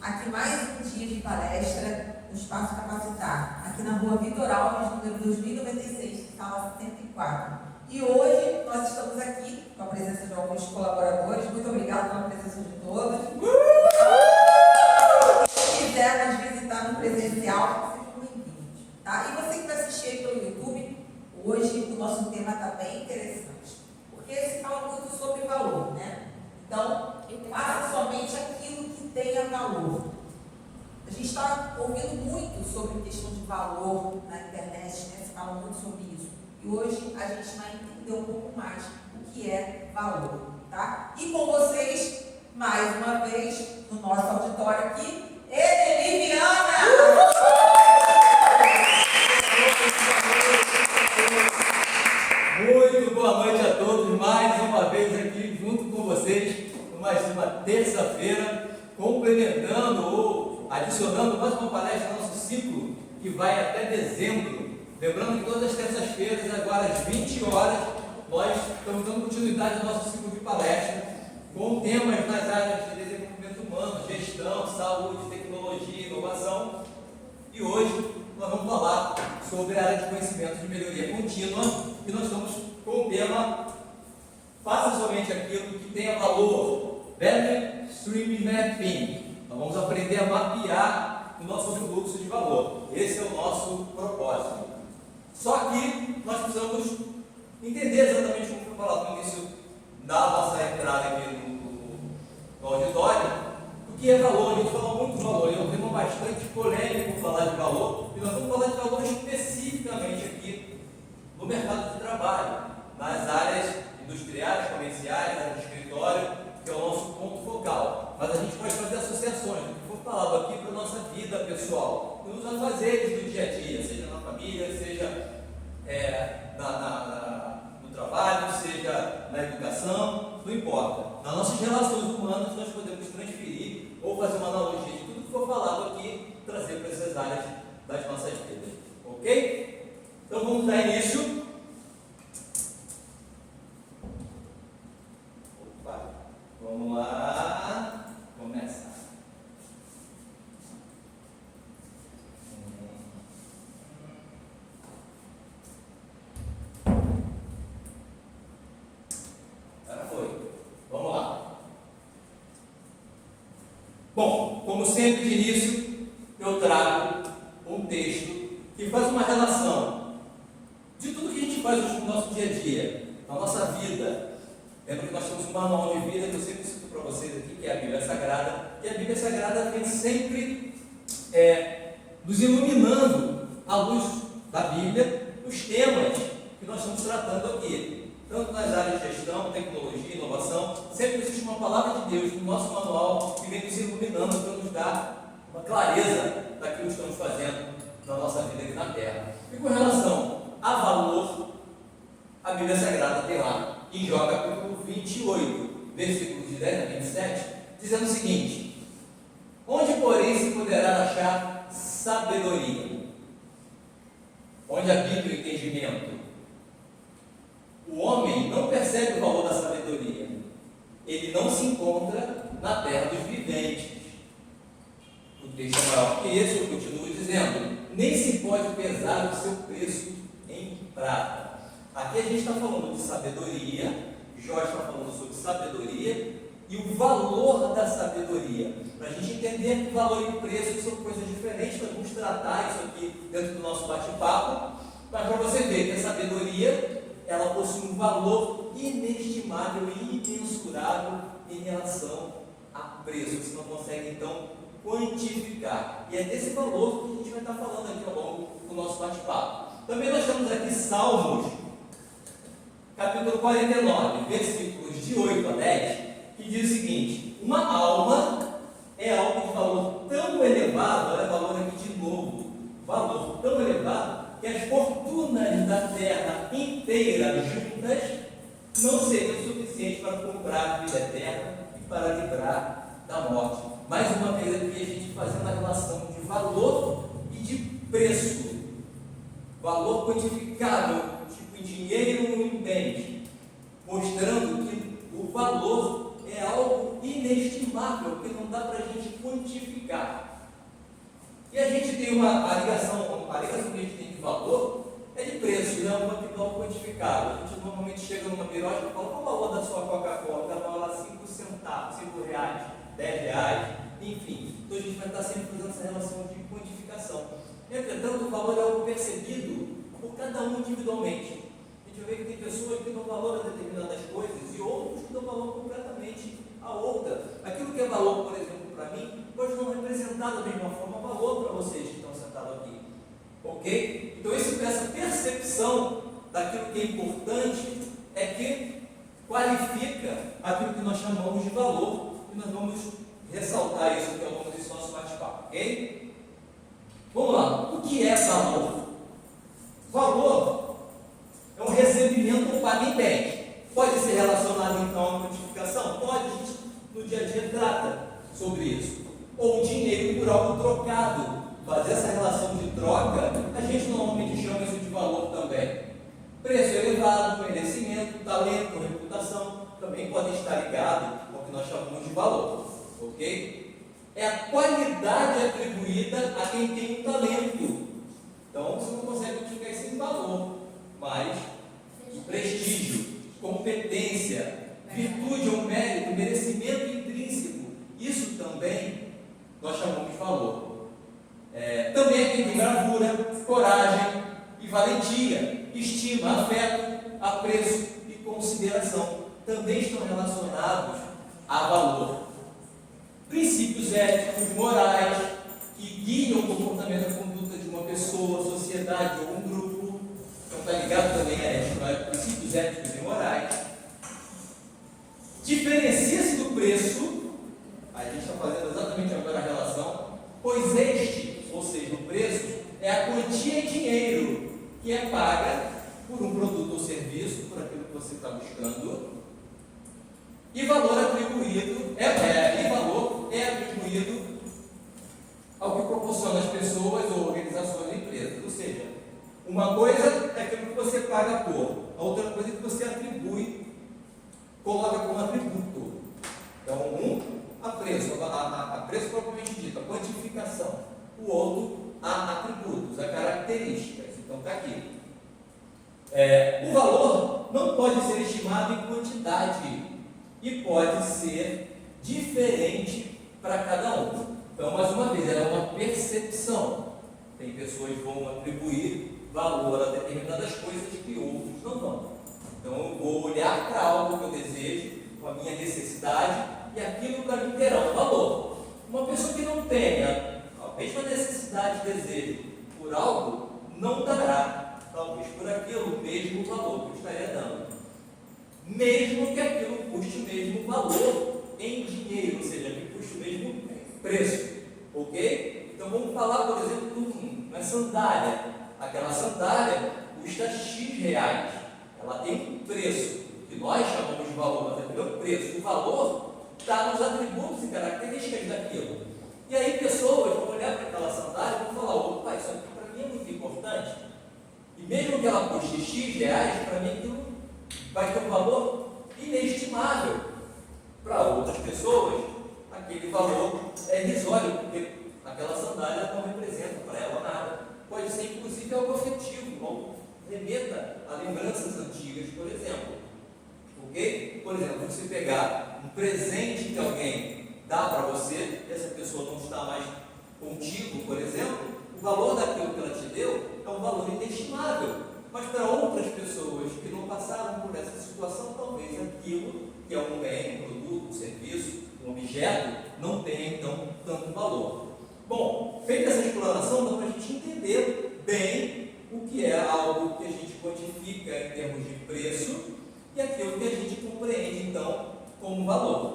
aqui mais um dia de palestra no Espaço Capacitar, aqui na rua Vitor Alves, número 2096, sala 104. E hoje nós estamos aqui com a presença de alguns colaboradores. Muito obrigada pela presença de todos. Se quiser nos visitar no presencial, sejam bem-vindos. Tá? E você que vai assistir aí pelo YouTube, hoje o nosso tema está bem interessante, porque se fala muito sobre valor, né? Então, faça somente aquilo que tenha valor. A gente está ouvindo muito sobre questão de valor na internet, né? Se fala muito sobre isso. E hoje a gente vai entender um pouco mais o que é valor, tá? E com vocês, mais uma vez, no nosso auditório aqui, Edeli Viana! Muito boa noite a todos, mais uma vez aqui junto com vocês, mais uma terça-feira, complementando ou adicionando mais uma palestra ao nosso ciclo, que vai até dezembro. Lembrando que todas as terças-feiras, agora às 20 horas, nós estamos dando continuidade ao nosso ciclo de palestra, com temas nas áreas de desenvolvimento humano, gestão, saúde, tecnologia, inovação. E hoje nós vamos falar sobre a área de conhecimento de melhoria contínua, e nós estamos com o tema Faça somente aquilo que tenha valor, Value Stream Mapping. Nós vamos aprender a mapear o nosso fluxo de valor. Esse é o nosso propósito. Só que nós precisamos entender exatamente como foi falado no início da nossa entrada aqui no auditório, o que é valor. A gente fala muito de valor, é um tema bastante polêmico falar de valor, e nós vamos falar de valor especificamente aqui no mercado de trabalho, nas áreas industriais, comerciais, áreas de escritório, que é o nosso ponto focal. Mas a gente pode fazer associações, o que for falado aqui para a nossa vida pessoal, nos afazeres do dia a dia, seja na família, seja no trabalho, seja na educação, não importa. Nas nossas relações humanas nós podemos transferir ou fazer uma analogia de tudo que for falado aqui, trazer para essas áreas das nossas vidas. Ok? Então vamos dar início. Opa, vamos lá. Começa. Agora foi. Vamos lá. Bom, como sempre de início, eu trago um texto que faz uma relação de tudo que a gente faz hoje no nosso dia a dia, na nossa vida. Lembra que nós temos um manual de vida que eu sempre cito para vocês aqui, que é a Bíblia Sagrada, e a Bíblia Sagrada vem sempre nos iluminando à luz da Bíblia os temas que nós estamos tratando aqui, tanto nas áreas de gestão, tecnologia, inovação. Sempre existe uma palavra de Deus no nosso manual que vem nos iluminando para nos dar uma clareza daquilo que estamos fazendo na nossa vida aqui na Terra. E com relação a valor, a Bíblia Sagrada tem lá em Jó capítulo 28, versículos de 10 a 27, dizendo o seguinte: onde, porém, se poderá achar sabedoria? Onde habita o entendimento? O homem não percebe o valor da sabedoria. Ele não se encontra na terra dos viventes. O texto é maior que esse, eu continuo dizendo: nem se pode pesar o seu preço em prata. Aqui a gente está falando de sabedoria, Jó está falando sobre sabedoria e o valor da sabedoria. Para a gente entender que valor e preço são coisas diferentes, nós vamos tratar isso aqui dentro do nosso bate-papo, mas para você ver que a sabedoria, ela possui um valor inestimável e imensurável em relação a preço. Você não consegue, então, quantificar. E é desse valor que a gente vai estar falando aqui ao longo do nosso bate-papo. Também nós temos aqui Salmos, capítulo 49, versículos de 8 a 10, que diz o seguinte: uma alma é algo de valor tão elevado, olha o valor aqui de novo, valor tão elevado, que as fortunas da terra inteira juntas não seriam suficientes para comprar a vida eterna e para livrar da morte. Mais uma vez aqui a gente fazendo a relação de valor e de preço, valor quantificável, tipo em dinheiro ou em bens, mostrando que o valor é algo inestimável, que não dá para a gente quantificar. E a gente tem a ligação que a gente tem de valor é de preço, não é uma quantificável. A gente normalmente chega numa birosca e fala: qual o valor da sua Coca-Cola? Ela fala lá 5 centavos, 5 reais, 10 reais, enfim. Então a gente vai estar sempre fazendo essa relação de quantificação. Entretanto, o valor é algo percebido por cada um individualmente. A gente vê que tem pessoas que dão valor a determinadas coisas e outros que dão valor completamente a outra. Aquilo que é valor, por exemplo, para mim, pode não representar da mesma forma valor para vocês que estão sentados aqui. Ok? Então, essa percepção daquilo que é importante é que qualifica aquilo que nós chamamos de valor, e nós vamos ressaltar isso aqui ao longo desse nosso bate-papo. Ok? Vamos lá. O que é valor? Valor é um recebimento ou paga em bens. Pode ser relacionado então à quantificação? Pode, a gente no dia a dia trata sobre isso. Ou dinheiro por algo trocado. Fazer essa relação de troca, a gente normalmente chama isso de valor também. Preço elevado, merecimento, talento, reputação, também podem estar ligados ao que nós chamamos de valor. Ok? É a qualidade atribuída a quem tem um talento. Então, você não consegue quantificar isso em valor, mas em prestígio, competência, virtude ou mérito, merecimento intrínseco. Isso também nós chamamos de valor. Também é quem tem bravura, coragem e valentia, estima, afeto, apreço e consideração. Também estão relacionados a valor. Princípios éticos, morais, que guiam o comportamento e a conduta de uma pessoa, sociedade ou um grupo. Então está ligado também a ética, princípios éticos e morais. Diferencia-se do preço, a gente está fazendo exatamente agora a relação, pois este, ou seja, o preço, é a quantia em dinheiro que é paga por um produto ou serviço, por aquilo que você está buscando, e valor atribuído ao que proporciona as pessoas ou organizações da empresa. Ou seja, uma coisa é aquilo que você paga por, a outra coisa é que você atribui, coloca como atributo. Então, a preço propriamente dito, a quantificação. O outro, a atributos, a características. Então, está aqui. O valor não pode ser estimado em quantidade e pode ser diferente para cada um. Então, mais uma vez, ela é uma percepção. Tem pessoas que vão atribuir valor a determinadas coisas que outros não vão. Então, eu vou olhar para algo que eu desejo, com a minha necessidade, e aquilo para mim terá um valor. Uma pessoa que não tenha a mesma necessidade e desejo por algo, não dará, talvez por aquilo, o mesmo valor que eu estaria dando. Mesmo que aquilo custe o mesmo valor em dinheiro, ou seja, que custe o mesmo preço. Ok? Então vamos falar, por exemplo, de uma sandália. Aquela sandália custa X reais. Ela tem um preço, que nós chamamos de valor, mas é o preço. O valor está nos atributos e características daquilo. E aí pessoas vão olhar para aquela sandália e vão falar: opa, isso aqui para mim é muito importante. E mesmo que ela custe X reais, para mim aquilo vai ter um valor inestimável. Para outras pessoas, aquele valor é irrisório, porque aquela sandália não representa para ela nada. Pode ser inclusive algo afetivo, como remeta a lembranças antigas, por exemplo. Ok? Por exemplo, se você pegar um presente que alguém dá para você, e essa pessoa não está mais contigo, por exemplo, o valor daquilo que ela te deu é um valor inestimável. Mas para outras pessoas que não passaram por essa situação, talvez aquilo que é um bem, um produto, um serviço, um objeto, não tenha então tanto valor. Bom, feita essa exploração, dá para a gente entender bem o que é algo que a gente quantifica em termos de preço e aquilo que a gente compreende então como valor.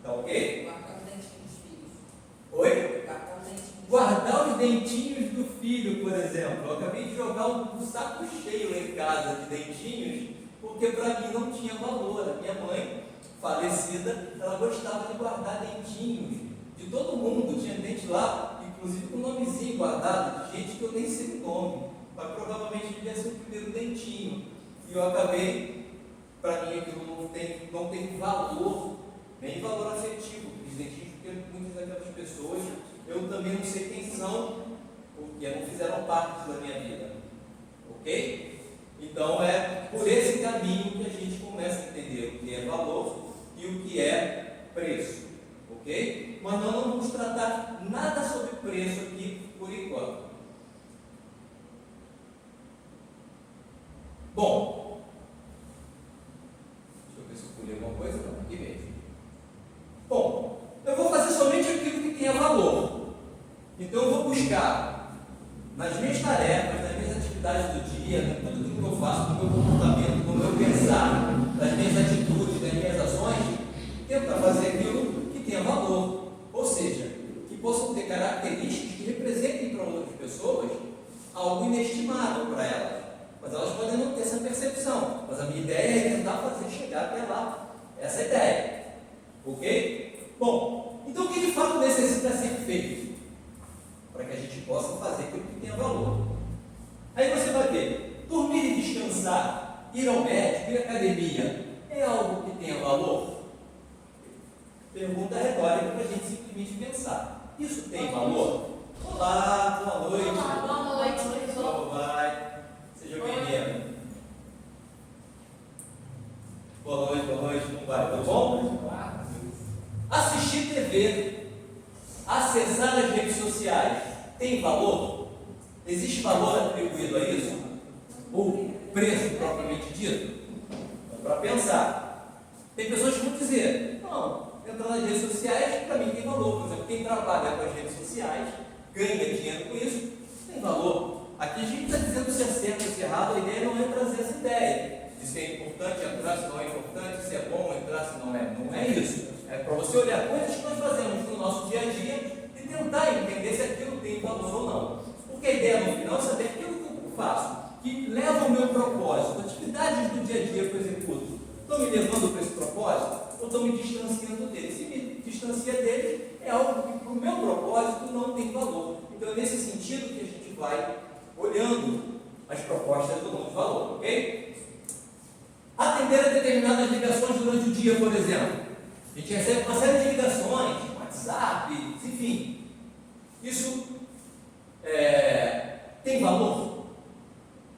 Tá ok? Guardar os dentinhos dos filhos. Oi? Guardar Guardar os dentinhos. os dentinhos do filho, por exemplo. Eu acabei de jogar um saco cheio lá em casa de dentinhos, porque para mim não tinha valor. A minha mãe, falecida, ela gostava de guardar dentinhos de todo mundo. Tinha dente lá, inclusive com um nomezinho guardado, de gente que eu nem sei o nome, mas provavelmente devia ser o primeiro dentinho. E eu acabei, para mim aquilo não tem valor nem valor afetivo, presentismo, porque muitas daquelas pessoas eu também não sei quem são, porque não fizeram parte da minha vida. Ok? Então é por esse caminho que a gente começa a entender o que é valor e o que é preço. Ok? Mas nós não vamos tratar nada sobre preço aqui por enquanto. Bom, deixa eu ver se eu pulei alguma coisa. Não, aqui mesmo. Bom, eu vou fazer somente aquilo que tenha valor. Então eu vou buscar nas minhas tarefas, nas minhas atividades do dia, em tudo aquilo que eu faço, no meu comportamento, no meu pensar, nas minhas atitudes, nas minhas ações, tentar fazer aquilo que tenha valor. Ou seja, que possam ter características que representem para outras pessoas algo inestimável para elas. Mas elas podem não ter essa percepção. Mas a minha ideia é tentar fazer chegar até lá essa ideia. Ok? Bom, então o que de fato necessita ser feito para que a gente possa fazer aquilo que tenha valor? Aí você vai ver, dormir e descansar, ir ao médico, ir à academia, é algo que tenha valor? Pergunta retórica para a gente simplesmente pensar. Isso tem valor? Olá, boa noite. Olá, boa noite. Como vai? Seja bem-vindo. Boa noite, como vai? Tudo bom? Assistir TV, acessar as redes sociais, tem valor? Existe valor atribuído a isso? Ou preço propriamente dito? Então, para pensar. Tem pessoas que vão dizer, não, entrar nas redes sociais para mim tem valor. Por exemplo, quem trabalha com as redes sociais, ganha dinheiro com isso, tem valor. Aqui a gente está dizendo se é certo ou se é errado, a ideia não é trazer essa ideia. Se é importante entrar, se não é importante, se é bom entrar, se não é. Não é isso. É para você olhar coisas que nós fazemos no nosso dia a dia e tentar entender se aquilo tem valor ou não. Porque a ideia no final é saber aquilo que eu faço, que leva ao meu propósito, atividades do dia a dia que eu executo, estão me levando para esse propósito ou estão me distanciando dele? Se me distancia dele, é algo que para o meu propósito não tem valor. Então é nesse sentido que a gente vai olhando as propostas do não de valor, ok? Atender a determinadas ligações durante o dia, por exemplo. A gente recebe uma série de ligações, WhatsApp, enfim. Isso tem valor?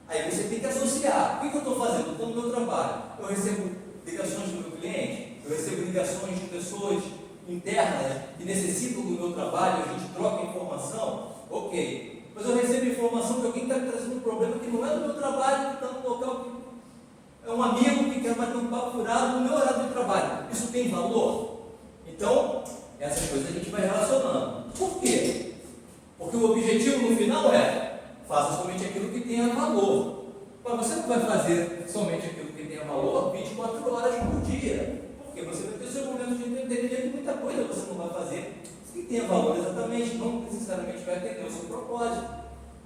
Aí você tem que associar. O que eu estou fazendo? Estou no meu trabalho. Eu recebo ligações do meu cliente, eu recebo ligações de pessoas internas que necessitam do meu trabalho, a gente troca informação, ok. Mas eu recebo informação de alguém que está me trazendo um problema que não é do meu trabalho, que está no local que é um amigo que quer bater um papo furado no meu horário de trabalho. Isso tem valor? Então, essas coisas a gente vai relacionando. Por quê? Porque o objetivo no final é faça somente aquilo que tenha valor. Mas você não vai fazer somente aquilo que tenha valor 24 horas por dia. Porque você vai ter seu momento de entretenimento, muita coisa você não vai fazer que tenha valor exatamente, não necessariamente vai atender o seu propósito.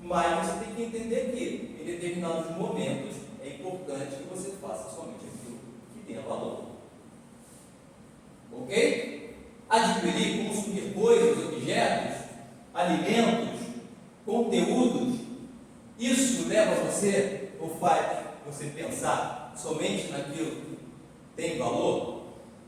Mas você tem que entender que em determinados momentos é importante que você faça somente aquilo que tenha valor. Ok? Adquirir, consumir coisas, objetos, alimentos, conteúdos, isso leva você, ou faz você pensar somente naquilo que tem valor?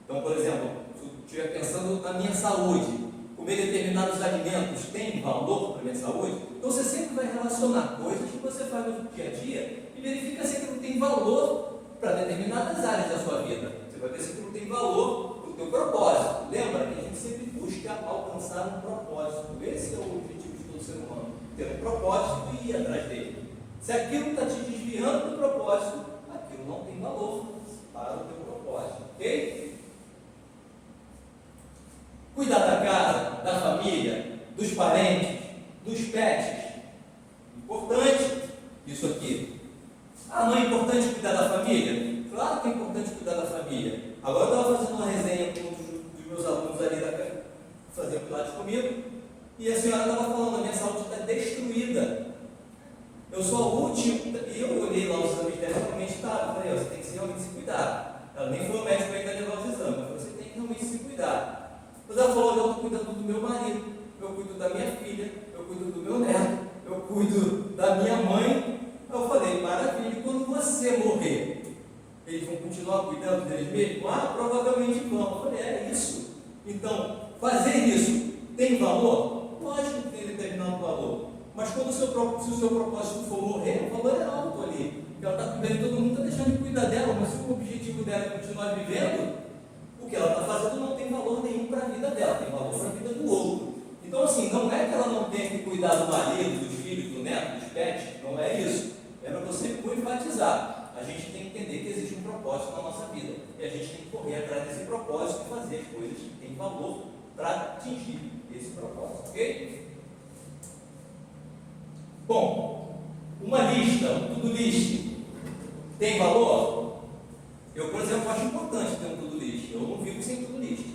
Então, por exemplo, se eu estiver pensando na minha saúde, comer determinados alimentos tem valor para a minha saúde? Então você sempre vai relacionar coisas que você faz no dia a dia e verifica se aquilo tem valor para determinadas áreas da sua vida. Você vai ver se aquilo tem valor para o teu propósito. Lembra que a gente sempre busca alcançar um propósito. Esse é o objetivo de todo ser humano. Ter um propósito e ir atrás dele. Se aquilo está te desviando do propósito, aquilo não tem valor para o teu propósito. Ok? Cuidar da casa, da família, dos parentes, dos pets. Importante isso aqui. Ah, não é importante cuidar da família? Claro que é importante cuidar da família. Agora eu estava fazendo uma resenha com um dos meus alunos ali fazendo pilates comigo, e a senhora estava falando, a minha saúde está destruída. Eu sou a última, e eu olhei lá os exames dela e realmente estava. Eu falei, você tem que realmente se cuidar. Ela nem foi ao médico ainda levar os exames, eu falei, você tem que realmente se cuidar. Mas ela falou, eu estou cuidando do meu marido, eu cuido da minha filha, eu cuido do meu neto, eu cuido da minha mãe. Eu falei, maravilha, e quando você morrer, eles vão continuar cuidando deles mesmos? Ah, provavelmente vão. Eu falei, é isso. fazer isso tem valor? Lógico que tem determinado valor. Mas quando se o seu propósito for morrer, o valor é alto ali. Ela está cuidando, todo mundo está deixando de cuidar dela, mas se o objetivo dela é continuar vivendo, o que ela está fazendo não tem valor nenhum para a vida dela, tem valor para a vida do outro. Então, assim, não é que ela não tenha que cuidar do marido, dos filhos, do neto, dos pets, não é isso. Lembra que eu sempre vou enfatizar. A gente tem que entender que existe um propósito na nossa vida. E a gente tem que correr atrás desse propósito e fazer as coisas que têm valor para atingir esse propósito, ok? Bom, uma lista, um to-do list, tem valor? Eu, por exemplo, acho importante ter um to-do list. Eu não vivo sem to-do list.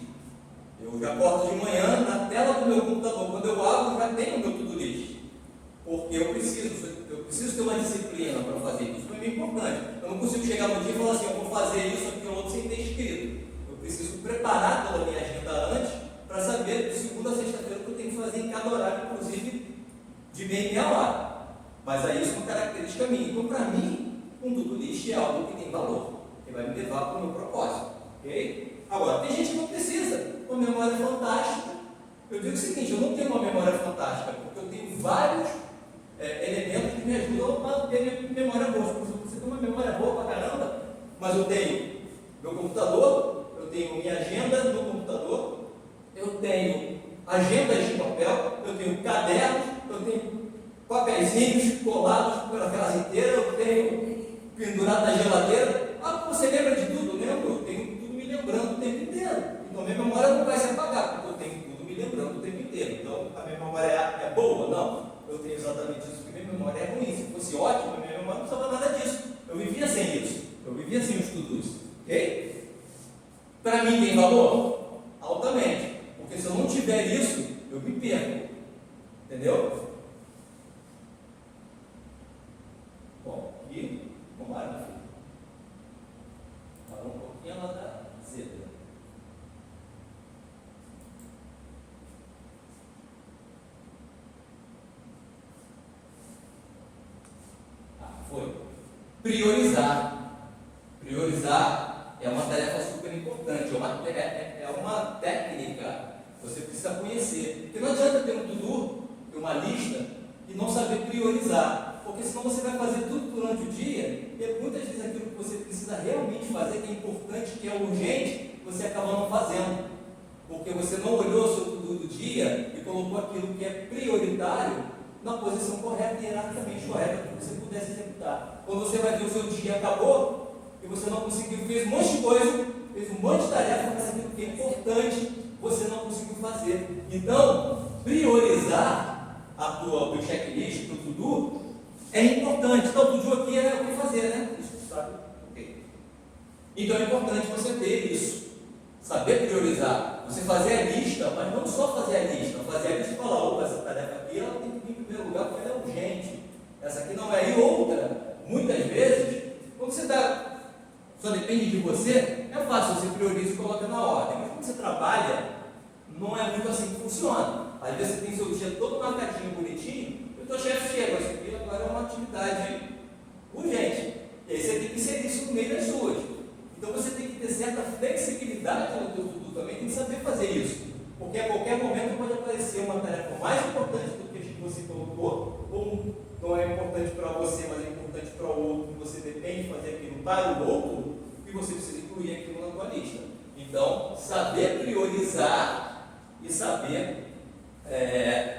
Eu já acordo de manhã, na tela do meu computador, quando eu abro, já tenho o meu to-do list. Porque eu preciso ter uma disciplina para fazer isso. Para mim é importante. Eu não consigo chegar no dia e falar assim, eu vou fazer isso aqui ou outro sem ter escrito. Eu preciso preparar toda a minha agenda antes para saber de segunda a sexta-feira o que eu tenho que fazer em cada horário, inclusive de meia hora. Mas aí isso é uma característica minha. Então, para mim, um to-do list é algo que tem valor, que vai me levar para o meu propósito. Ok? Agora, tem gente que não precisa. Uma memória fantástica. Eu digo o seguinte, eu não tenho uma memória fantástica, porque eu tenho vários elementos que me ajudam a ter minha memória boa. Você tem uma memória boa pra caramba, mas eu tenho meu computador, eu tenho minha agenda no computador, eu tenho agendas de papel, eu tenho cadernos, eu tenho papeizinhos colados pela casa inteira, eu tenho pendurado na geladeira. Ah, você lembra de tudo? Lembro, eu tenho tudo me lembrando o tempo inteiro. Então minha memória não vai se apagar, porque eu tenho tudo me lembrando o tempo inteiro. Então a minha memória é boa? Não. Eu tenho exatamente isso, porque minha memória é ruim. Se fosse ótima, minha memória não precisava nada disso. Eu vivia sem isso. Eu vivia sem os estudos. Ok? Para mim tem valor? Altamente. Porque se eu não tiver isso, eu me perco. Entendeu? Bom, e vamos lá, meu filho. Fala um pouquinho lá da zebra. Foi. Priorizar. Priorizar é uma tarefa super importante, é uma técnica que você precisa conhecer. Porque não adianta ter um to-do, ter uma lista e não saber priorizar. Porque senão você vai fazer tudo durante o dia e muitas vezes aquilo que você precisa realmente fazer, que é importante, que é urgente, você acaba não fazendo. Porque você não olhou o seu to-do do dia e colocou aquilo que é prioritário na posição correta e hierarquicamente correta para que você pudesse executar. Quando você vai ver o seu dia acabou e você não conseguiu, fez um monte de coisa, fez um monte de tarefa, mas aquilo que é importante você não conseguiu fazer. Então, priorizar o teu checklist, o to-do, é importante. Então, o to-do aqui é o que fazer, né? Isso, sabe? Okay. Então, é importante você ter isso. Saber priorizar. Você fazer a lista, mas não só fazer a lista. Fazer a lista e falar, opa, essa tarefa aqui ela tem que vir em primeiro lugar porque ela é urgente. Essa aqui não é. E outra, muitas vezes, quando você só depende de você, é fácil, você prioriza e coloca na ordem. Mas quando você trabalha, não é muito assim que funciona. Às vezes você tem seu dia todo marcadinho, bonitinho, e o teu chefe chega, isso aqui agora é uma atividade urgente. E aí você tem que inserir isso no meio das suas. Então você tem que ter certa flexibilidade no teu tudo também, tem que saber fazer isso. Porque a qualquer momento pode aparecer uma tarefa mais importante do que você colocou, ou não é importante para você, mas é importante para o outro, que você depende de fazer aquilo para o outro, e você precisa incluir aquilo na tua lista. Então, saber priorizar e saber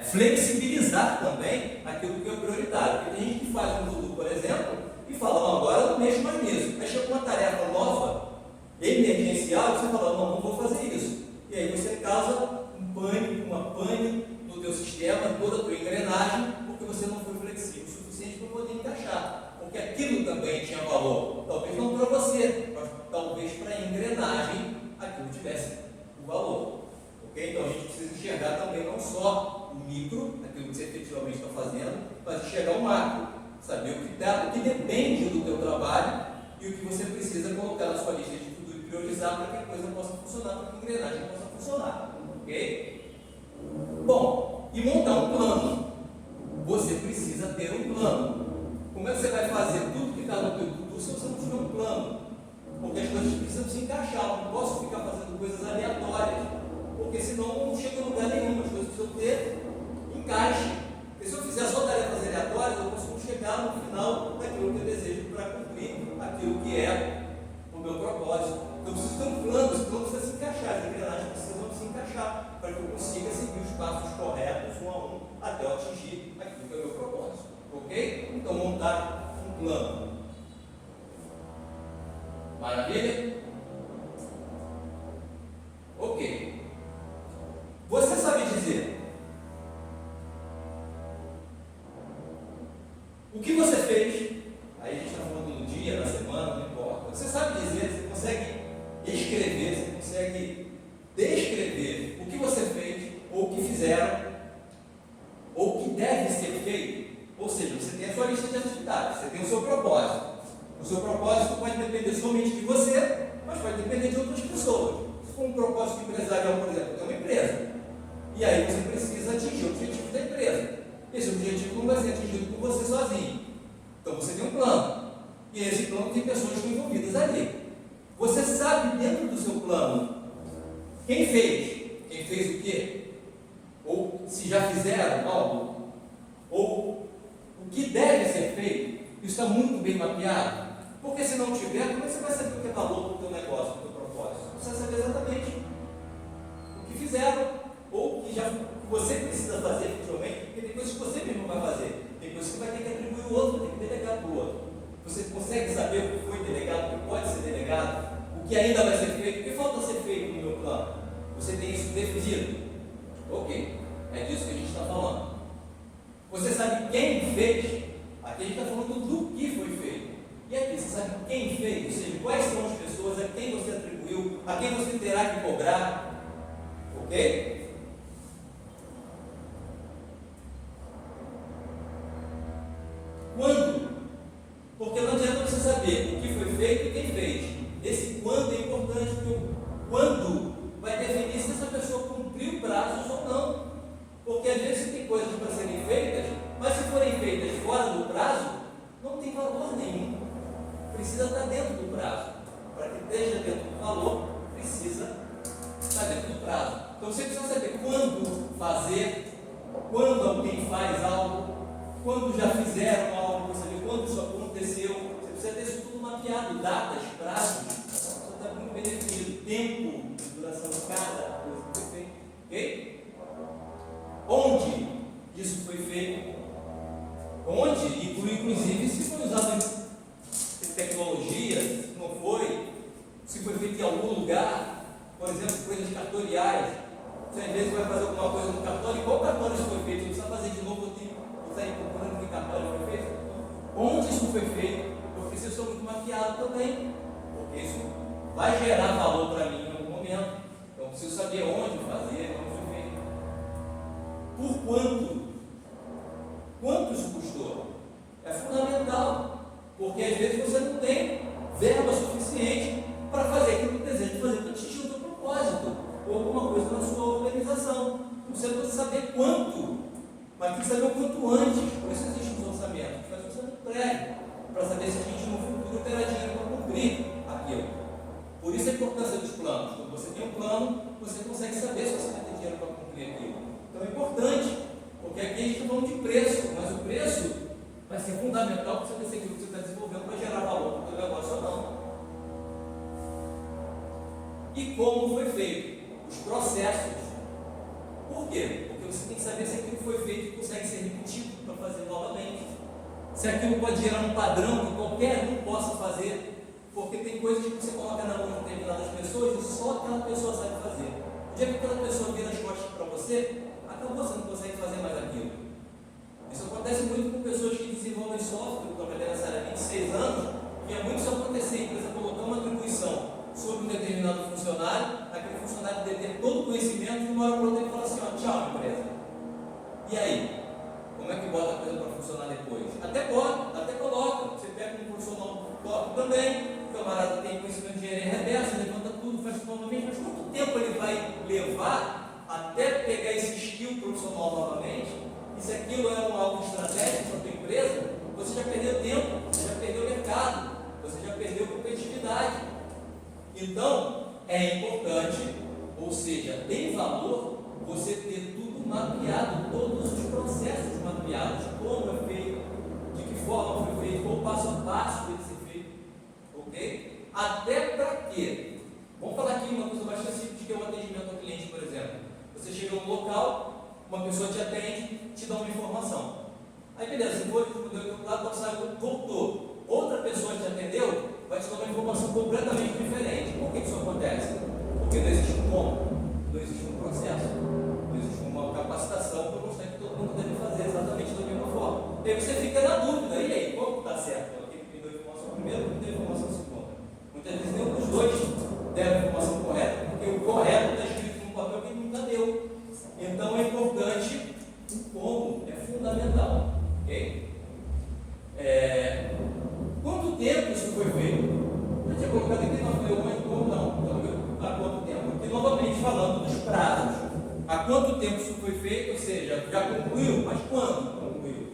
flexibilizar também aquilo que é prioritário. Porque tem gente que faz um tudo, por exemplo, e fala, não, agora eu não mexo mais nisso. Aí chega uma tarefa nova, emergencial, você fala, não vou fazer isso. E aí você causa um pânico, uma pane no teu sistema, toda a tua engrenagem, porque você não foi flexível o suficiente para poder encaixar. Porque aquilo também tinha valor. Talvez não para você, mas talvez para a engrenagem aquilo tivesse o valor. Okay? Então a gente precisa enxergar também não só o micro, aquilo que você efetivamente está fazendo, mas enxergar o macro. Saber o que depende do teu trabalho e o que você precisa colocar na sua lista de tudo e priorizar para que a coisa possa funcionar, para que a engrenagem possa funcionar. Ok? Bom, e montar um plano. Você precisa ter um plano. Como é que você vai fazer tudo que está no teu tudo se você não tiver um plano? Porque as coisas precisam se encaixar. Eu não posso ficar fazendo coisas aleatórias, porque senão não chega encaixe. Porque se eu fizer só tarefas aleatórias, eu consigo chegar no final daquilo que eu desejo para cumprir aquilo que é o meu propósito. Então eu preciso ter um plano, esse plano precisa se encaixar, as engrenagens precisam se encaixar para que eu consiga seguir os passos corretos, um a um, até eu atingir aquilo que é o meu propósito. Ok? Então montar um plano. Maravilha? Ok. Você sabe dizer o que você fez? Aí a gente está falando do dia, da semana, não importa. Você sabe dizer, você consegue escrever, você consegue descrever o que você fez, ou o que fizeram, ou o que deve ser feito? Ou seja, você tem a sua lista de atividades, você tem o seu propósito. O seu propósito pode depender somente de você, mas pode depender de outras pessoas. Se for um propósito empresarial, por exemplo, tem uma empresa. E aí você precisa atingir o objetivo da empresa. Esse objetivo não vai ser atingido por você sozinho. Então você tem um plano. E esse plano tem pessoas envolvidas ali. Você sabe dentro do seu plano quem fez o quê? Ou se já fizeram algo, ou o que deve ser feito. Isso está muito bem mapeado. Porque se não tiver, como é que você vai saber o que é valor para o teu negócio, para o teu propósito? Você vai saber exatamente o que fizeram, ou o que você precisa fazer efetivamente, porque tem coisas que você mesmo vai fazer, tem coisas que vai ter que atribuir o outro, tem que delegar para o outro. Você consegue saber o que foi delegado, o que pode ser delegado, o que ainda vai ser feito, o que falta ser feito no meu plano? Você tem isso definido? Ok, é disso que a gente está falando. Você sabe quem fez? Aqui a gente está falando do que foi feito. E aqui você sabe quem fez, ou seja, quais são as pessoas, a quem você atribuiu, a quem você terá que cobrar. Ok? Quando? Porque não adianta você saber o que foi feito e quem fez. Esse quando é importante, porque o quando vai definir se essa pessoa cumpriu prazos ou não. Porque às vezes tem coisas para serem feitas, mas se forem feitas fora do prazo, não tem valor nenhum. Precisa estar dentro do prazo. Para que esteja dentro do valor, precisa estar dentro do prazo. Então você precisa saber quando fazer, quando alguém faz algo, quando já fizeram algo, você saber quando isso aconteceu. Você precisa ter isso tudo mapeado, datas, prazos. Você está muito bem definido, tempo de duração de cada coisa que foi feita. Ok? Onde isso foi feito? Onde, inclusive, se foi usado em tecnologia, se não foi, se foi feito em algum lugar, por exemplo, coisas cartoriais. Você às vezes vai fazer alguma coisa no cartório, qual cartório isso foi feito? Você precisa fazer de novo, você está aí procurando que cartório foi feito? Onde isso foi feito? Eu preciso ser muito mapeado também, porque isso vai gerar valor para mim em algum momento. Então eu preciso saber onde fazer, onde foi feito. Por quanto? Quanto isso custou? É fundamental, porque às vezes você não tem verba suficiente para fazer aquilo que deseja fazer para atingir o seu propósito, ou alguma coisa na sua organização. Você precisa saber quanto, mas tem que saber o quanto antes. Por isso existem os orçamentos, faz um orçamento prévio, para saber se a gente no futuro terá dinheiro para cumprir aquilo. Por isso a importância dos planos. Quando você tem um plano, você consegue saber se você vai ter dinheiro para cumprir aquilo. Então é importante, porque aqui a gente está falando de preço, mas o preço vai ser fundamental para você ver se aquilo que você está desenvolvendo vai gerar valor para o seu negócio ou não. E como foi feito? Os processos. Por quê? Porque você tem que saber se aquilo foi feito e consegue ser repetido para fazer novamente. Se aquilo pode gerar um padrão que qualquer um possa fazer, porque tem coisas que você coloca na mão de determinadas pessoas e só aquela pessoa sabe fazer. O dia que aquela pessoa vira as costas para você, acabou, você não consegue fazer mais aquilo. Isso acontece muito com pessoas que desenvolvem software. Eu trabalhei nessa área há 26 anos, e é muito isso acontecer. A empresa colocar uma atribuição sobre um determinado funcionário, aquele funcionário detém todo o conhecimento e uma hora para outra ele fala assim, ó, tchau empresa. E aí? Como é que bota a coisa para funcionar depois? Até bota, até coloca. Você pega um profissional top também, o camarada tem conhecimento de engenharia reversa, levanta tudo, faz tudo novamente, mas quanto tempo ele vai levar até pegar esse skill profissional novamente? E se aquilo é algo estratégico para a tua empresa, você já perdeu tempo, você já perdeu mercado, você já perdeu competitividade. Então, é importante, ou seja, tem valor você ter tudo mapeado, todos os processos. mapeado de como é feito, de que forma foi feito, qual o passo a passo dele ser feito, ok? Até para quê? Vamos falar aqui uma coisa bastante simples, que é o atendimento ao cliente, por exemplo. Você chega no local, uma pessoa te atende, te dá uma informação. Aí beleza, você foi, respondeu do outro lado, saiu, voltou. Outra pessoa te atendeu, vai te dar uma informação completamente diferente. Por que isso acontece? Porque não existe um como, não existe um processo, não existe uma capacitação para mostrar que todo mundo deve fazer exatamente da mesma forma. E aí você fica na dúvida, e aí, qual está certo? Aquele que deu a informação primeiro, ou que deu a informação segunda? Muitas vezes nenhum dos dois deram a informação correta, porque o correto está escrito no papel que ele nunca deu. Então é importante o como, é fundamental. Ok? Quanto tempo isso foi feito? Eu tinha colocado aqui, não foi mas como não? Então, há quanto tempo? Aqui novamente falando dos prazos. Há quanto tempo isso foi feito? Ou seja, já concluiu, mas quando concluiu?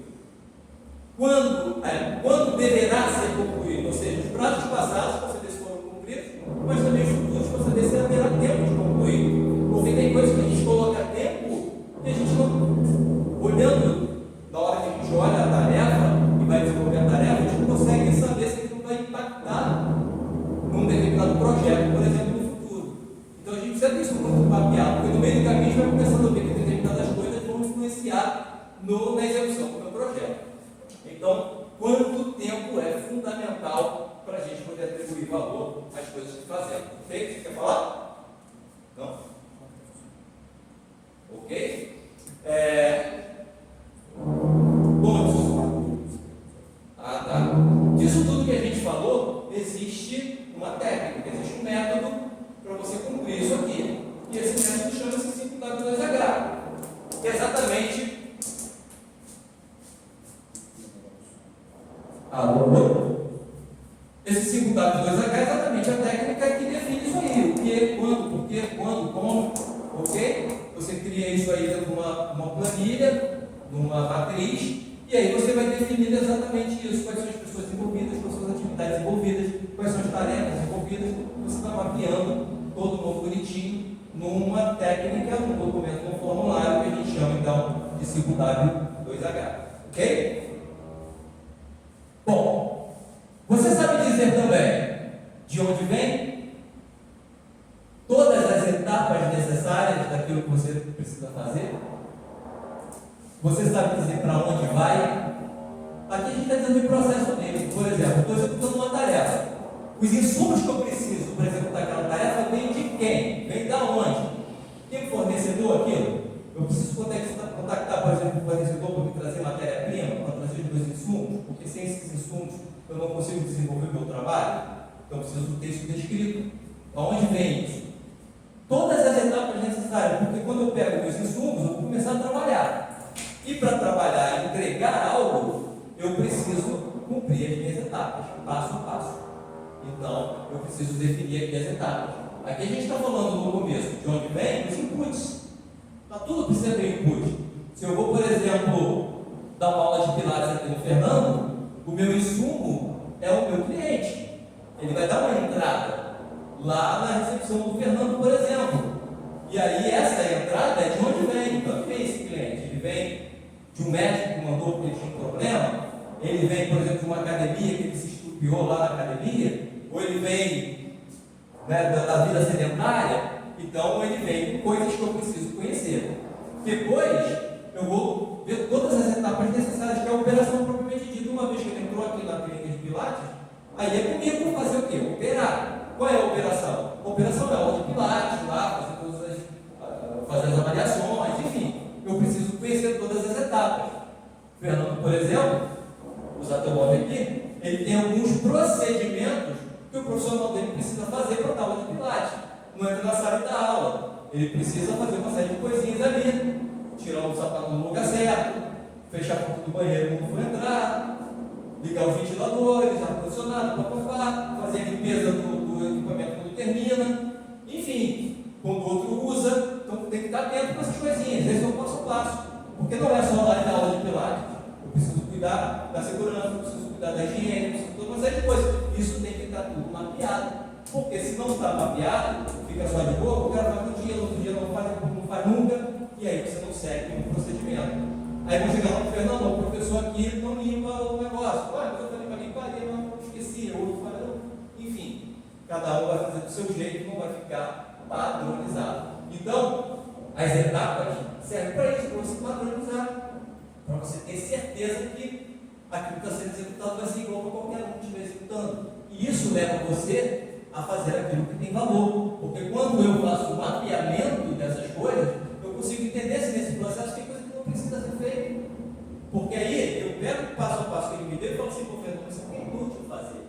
Quando deverá ser concluído? Ou seja, os prazos passados, para saber se foram cumpridos, mas também os futuros, para saber se haverá tempo de concluir. Porque tem coisas que a gente coloca tempo e a gente não, olhando, na hora que a gente olha a tarefa e vai desenvolver a tarefa, a gente não consegue saber se aquilo vai impactar num determinado projeto, por exemplo, no futuro. Então a gente precisa ter isso muito mapeado, porque no meio do caminho a gente vai começando a ver que determinadas coisas vão influenciar na execução do meu projeto. Então, quanto tempo é fundamental para a gente poder atribuir valor às coisas que fazemos. Ok? Você quer falar? Não? Ok? Pontos. Tá. Disso tudo que a gente falou, existe uma técnica, existe um método para você cumprir isso aqui. E esse método chama-se 5W2H. Que é exatamente. Esse 5W2H é exatamente a técnica que define isso aí. O que, quando, porquê, quando, como. Ok? Você cria isso aí dentro de uma planilha, numa matriz, e aí você vai definir exatamente isso. Quais são as pessoas envolvidas, quais são as atividades envolvidas, quais são as tarefas envolvidas. Você está mapeando todo mundo bonitinho numa técnica, num documento, num formulário que a gente chama então de 5W2H. Ok? Bom, você sabe dizer também de onde vem todas as etapas necessárias daquilo que você precisa fazer? Você sabe dizer para onde vai? Aqui a gente está dizendo de processo mesmo. Por exemplo, estou executando uma tarefa. Os insumos que eu preciso para executar aquela tarefa vêm de quem? Vem da onde? Quem fornecedor aquilo? Eu preciso contactar, por exemplo, o fornecedor para me trazer matéria-prima, para trazer os meus insumos, porque sem esses insumos eu não consigo desenvolver o meu trabalho. Então eu preciso ter isso descrito. Aonde vem isso? Todas as etapas necessárias, porque quando eu pego meus insumos, eu vou começar a trabalhar. E para trabalhar e entregar algo, eu preciso cumprir as minhas etapas, passo a passo. Então, eu preciso definir aqui as etapas. Aqui a gente está falando no começo de onde vem os inputs. Tudo precisa ter input. Se eu vou, por exemplo, dar uma aula de pilates aqui no Fernando, o meu insumo é o meu cliente. Ele vai dar uma entrada lá na recepção do Fernando, por exemplo. E aí essa entrada é de onde vem? Então, onde vem esse cliente? Ele vem de um médico que mandou porque ele tinha um problema? Ele vem, por exemplo, de uma academia que ele se estrupiou lá na academia? Ou ele vem da vida sedentária? Então ele vem com coisas que eu preciso conhecer. Depois eu vou ver todas as etapas necessárias, que é a operação propriamente dita. Uma vez que ele entrou aqui na clínica de Pilates, aí é comigo fazer o quê? Operar. Qual é a operação? A operação é a aula de Pilates, lá, fazer as avaliações, enfim. Eu preciso conhecer todas as etapas. O Fernando, por exemplo, usar teu nome aqui, ele tem alguns procedimentos que o profissional dele precisa fazer para a aula de Pilates. Não entra na sala da aula. Ele precisa fazer uma série de coisinhas ali. Tirar o sapato no lugar certo, fechar a porta do banheiro quando for entrar, ligar os ventiladores, ar-condicionado, fazer a limpeza do equipamento quando termina. Enfim, quando o outro usa, então tem que dar tempo para essas coisinhas. Esse é o passo a passo. Porque não é só lá na aula de Pilates. Eu preciso cuidar da segurança, eu preciso cuidar da higiene, eu preciso de uma série de coisas. Isso tem que estar tudo mapeado. Porque se não está mapeado, fica só de boa, o cara vai no outro dia não faz nunca, e aí você não segue um procedimento. Aí vão chegar lá para o Fernando, o professor aqui não limpa o negócio. Mas eu falei para limpar, mas eu esqueci, o outro falou. Enfim, cada um vai fazer do seu jeito, não vai ficar padronizado. Então, as etapas servem para isso, para você padronizar, para você ter certeza que aquilo que está sendo executado vai ser igual para qualquer um que estiver executando. E isso leva você a fazer aquilo que tem valor. Porque quando eu faço o mapeamento dessas coisas, eu consigo entender se nesse processo tem coisa que não precisa ser feita. Porque aí eu pego o passo a passo que ele me deu e falo assim, Fernando, isso aqui é inútil fazer.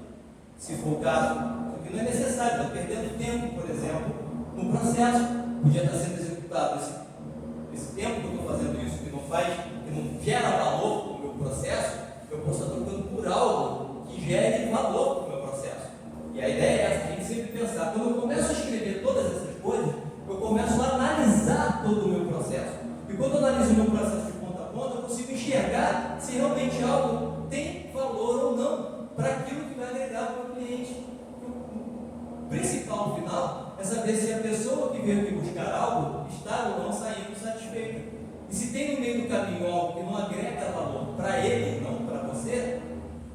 Se for o caso, porque não é necessário, está perdendo tempo, por exemplo, no processo. Podia estar sendo executado esse tempo que eu estou fazendo isso, que não gera valor para o meu processo, eu posso estar trocando por algo que gere valor para o meu processo. E a ideia é essa, a gente sempre pensar, quando eu começo a escrever todas essas coisas, eu começo a analisar todo o meu processo. E quando eu analiso o meu processo de ponta a ponta, eu consigo enxergar se realmente algo tem valor ou não para aquilo que vai agregar para o cliente. O principal no final é saber se a pessoa que veio aqui buscar algo está ou não saindo satisfeita. E se tem no meio do caminho algo que não agrega valor para ele, não para você,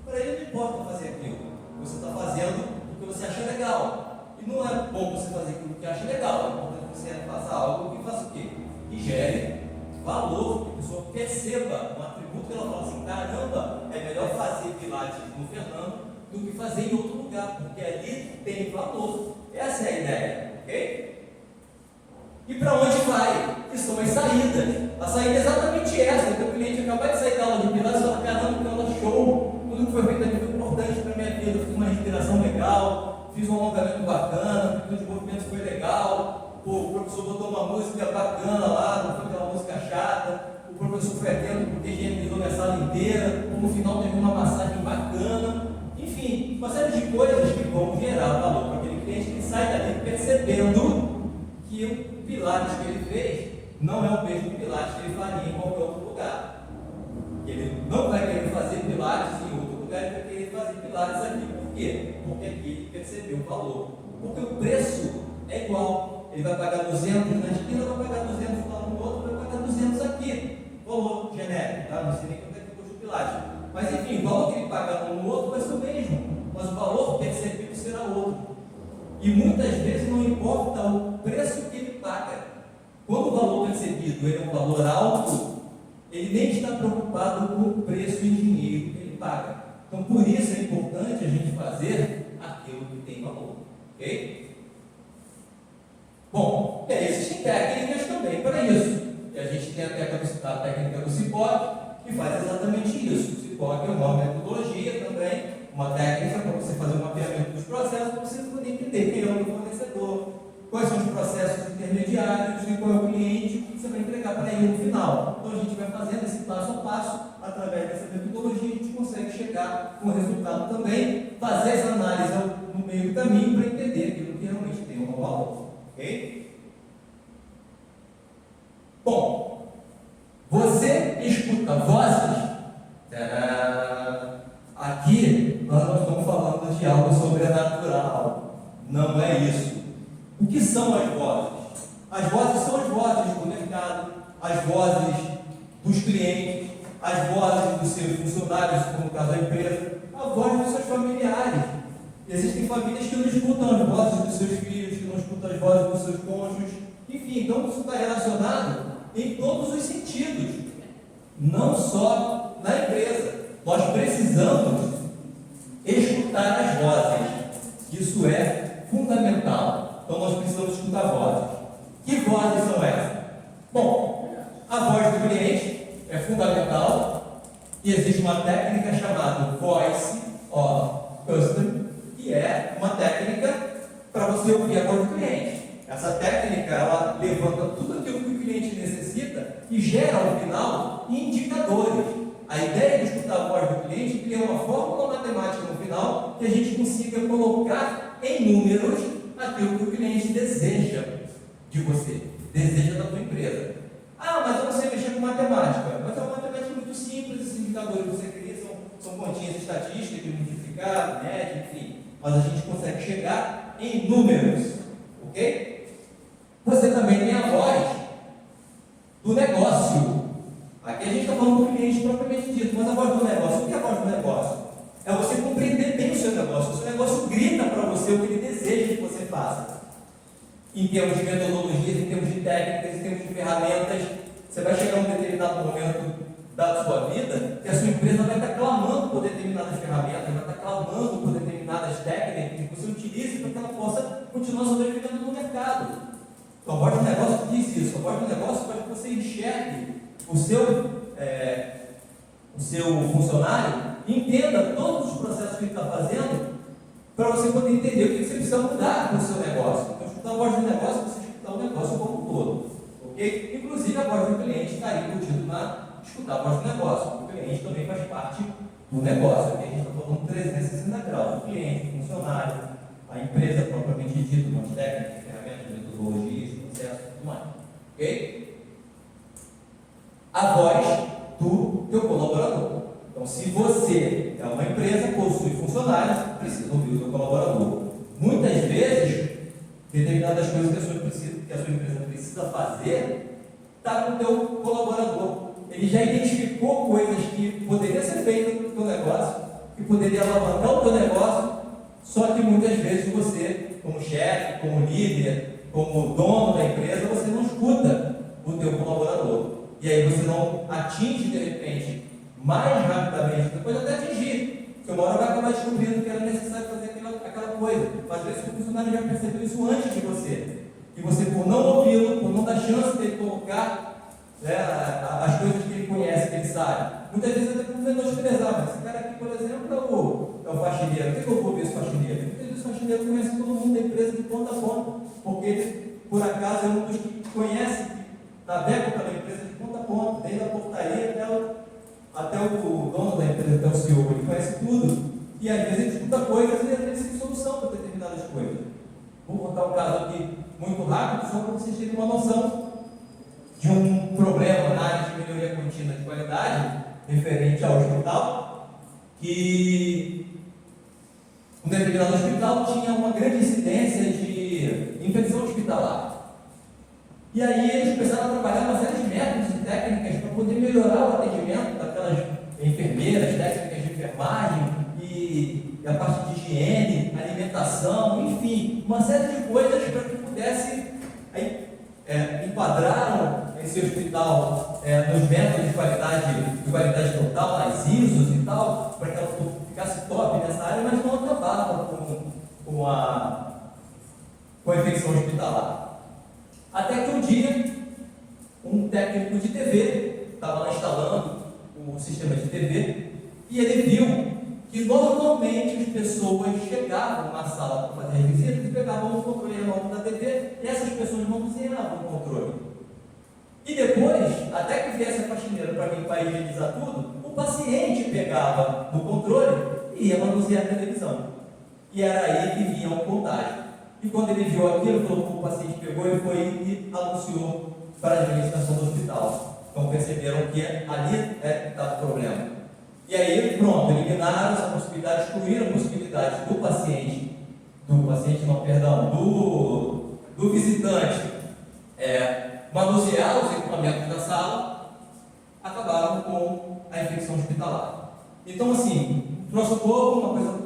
para ele não importa fazer aquilo. Você está fazendo o que você acha legal. E não é bom você fazer aquilo que acha legal, é importante que você faça algo que faça o quê? Que gere valor, que a pessoa perceba um atributo que ela fala assim, caramba, é melhor fazer pilates no Fernando do que fazer em outro lugar, porque ali tem valor. Essa é a ideia, ok? E para onde vai? Que são as saídas. A saída é exatamente essa. O teu cliente acabou de sair da aula de pilates e fala, caramba, que aula show, tudo que foi feito aqui foi importante para a minha vida, eu fiz uma respiração legal, fiz um alongamento bacana, o de movimento foi legal, o professor botou uma música bacana lá, não foi aquela música chata, o professor foi atento porque higienizou minha sala inteira, no final teve uma massagem bacana, enfim, uma série de coisas que vão gerar valor para aquele cliente que sai dali percebendo que o pilates que ele fez não é o mesmo pilates que ele faria em qualquer outro lugar. Ele não vai querer fazer pilates em outro lugar, ele vai querer fazer pilates aqui. Por quê? Porque aqui ele percebeu o valor. Porque o preço é igual. Ele vai pagar 200 na esquina, vai pagar 200 lá no outro, vai pagar 200 aqui. Valor genérico, tá? Não sei nem quanto é que custa o pilates. Mas enfim, o valor que ele pagar um no outro vai ser o mesmo. Mas o valor percebido será outro. E muitas vezes não importa o preço que ele paga. Quando o valor percebido ele é um valor alto, ele nem está preocupado com o preço em dinheiro que ele paga. Então, por isso é importante a gente fazer aquilo que tem valor. Ok? Bom, e aí existem técnicas também para isso. E a gente tem até a técnica do CIPOC, que faz exatamente isso. O CIPOC é uma metodologia também, uma técnica para você fazer o mapeamento dos processos, para você poder entender quem é o fornecedor, quais são os processos intermediários e qual é o cliente que você vai entregar para ele no final. Então a gente vai fazendo esse passo a passo, através dessa metodologia a gente consegue chegar com o resultado também, fazer essa análise no meio do caminho para entender aquilo que realmente tem um valor. Ok? Bom, você escuta vozes? Aqui nós não estamos falando de algo sobrenatural, não é isso. O que são as vozes? As vozes são as vozes do mercado, as vozes dos clientes, as vozes dos seus funcionários, como no caso da empresa, a voz dos seus familiares. Existem famílias que não escutam as vozes dos seus filhos, que não escutam as vozes dos seus cônjuges. Enfim, então isso está relacionado em todos os sentidos, não só na empresa. Nós precisamos escutar as vozes. Isso é fundamental. Então nós precisamos escutar vozes. Que vozes são essas? Bom, a voz do cliente é fundamental e existe uma técnica chamada Voice of Customer, que é uma técnica para você ouvir a voz do cliente. Essa técnica, ela levanta tudo aquilo que o cliente necessita e gera, ao final, indicadores. A ideia de escutar a voz do cliente é criar uma fórmula matemática no final que a gente consiga colocar em números aquilo que o cliente deseja de você, deseja da tua empresa. Ah, mas eu não sei mexer com matemática. Mas é uma matemática muito simples, esses indicadores que você cria são continhas estatísticas de multiplicar, média, enfim. Mas a gente consegue chegar em números, ok? Você também tem a voz do negócio. Aqui a gente está falando do cliente propriamente dito, mas a voz do negócio, o que é a voz do negócio? É você compreender bem o seu negócio. O seu negócio grita para você o que ele deseja que você faça. Em termos de metodologias, em termos de técnicas, em termos de ferramentas, você vai chegar a um determinado momento da sua vida que a sua empresa vai estar clamando por determinadas ferramentas, vai estar clamando por determinadas técnicas que você utilize para que ela possa continuar sobrevivendo no mercado. Então, a voz do negócio diz isso. A voz do negócio faz que você enxergue o seu funcionário, entenda todos os processos que ele está fazendo, para você poder entender o que você precisa mudar no seu negócio. Então, escutar a voz do negócio, você escutar o negócio como um todo. Ok? Inclusive, a voz do cliente está aí embutido na escutar a voz do negócio. O cliente também faz parte do negócio. Aqui a gente está falando 360 graus. O cliente, o funcionário, a empresa propriamente dita, com as técnicas, ferramentas, metodologias, processos e tudo mais. Ok? A voz do teu colaborador. Então, se você é uma empresa, possui funcionários, precisa ouvir o teu colaborador. Muitas vezes, determinadas coisas que a sua empresa precisa fazer, está com o teu colaborador. Ele já identificou coisas que poderiam ser feitas no teu negócio, que poderia alavancar o teu negócio, só que muitas vezes você, como chefe, como líder, como dono da empresa, você não escuta o teu colaborador. E aí você não atinge, de repente, mais rapidamente, depois até atingir. Porque uma hora vai acabar descobrindo que era necessário fazer aquela coisa. Às vezes o funcionário já percebeu isso antes de você. E você, por não ouvi-lo, por não dar chance de ele colocar as coisas que ele conhece, que ele sabe. Muitas vezes até por menosprezar, mas esse cara aqui, por exemplo, é o faxineiro. Por que eu vou ver esse faxineiro? Porque esse faxineiro conhece todo mundo da empresa de ponta a ponta. Porque ele, por acaso, é um dos que conhece, navega pela empresa de ponta a ponta, desde a portaria até o dono da empresa, até o CEO, ele conhece tudo. E às vezes ele escuta coisas e às vezes tem solução para determinadas coisas. Vou contar um caso aqui muito rápido, só para vocês terem uma noção de um problema na área de melhoria contínua de qualidade, referente ao hospital, que um determinado hospital tinha uma grande incidência de infecção hospitalar. E aí eles começaram a trabalhar uma série de métodos e técnicas para poder melhorar o atendimento daquelas enfermeiras, técnicas de enfermagem e a parte de higiene, alimentação, enfim, uma série de coisas para que pudesse enquadraram esse hospital nos métodos de qualidade total, nas ISOs e tal, para que ela ficasse top nessa área, mas não acabava com a infecção hospitalar. Até que um dia, um técnico de TV estava lá instalando o sistema de TV e ele viu que normalmente as pessoas chegavam na sala para fazer as visitas e pegavam o controle remoto da TV e essas pessoas manuseavam o controle. E depois, até que viesse a faxineira para limpar e higienizar tudo, o paciente pegava no controle e ia manusear a televisão. E era aí que vinha o contágio. E quando ele viu aquilo, falou que o paciente pegou, ele foi e anunciou para a administração do hospital. Então perceberam que ali estava o problema. E aí, pronto, eliminaram essa possibilidade, excluíram a possibilidade do visitante manusear os equipamentos da sala, acabaram com a infecção hospitalar. Então, assim, trouxe um pouco, uma coisa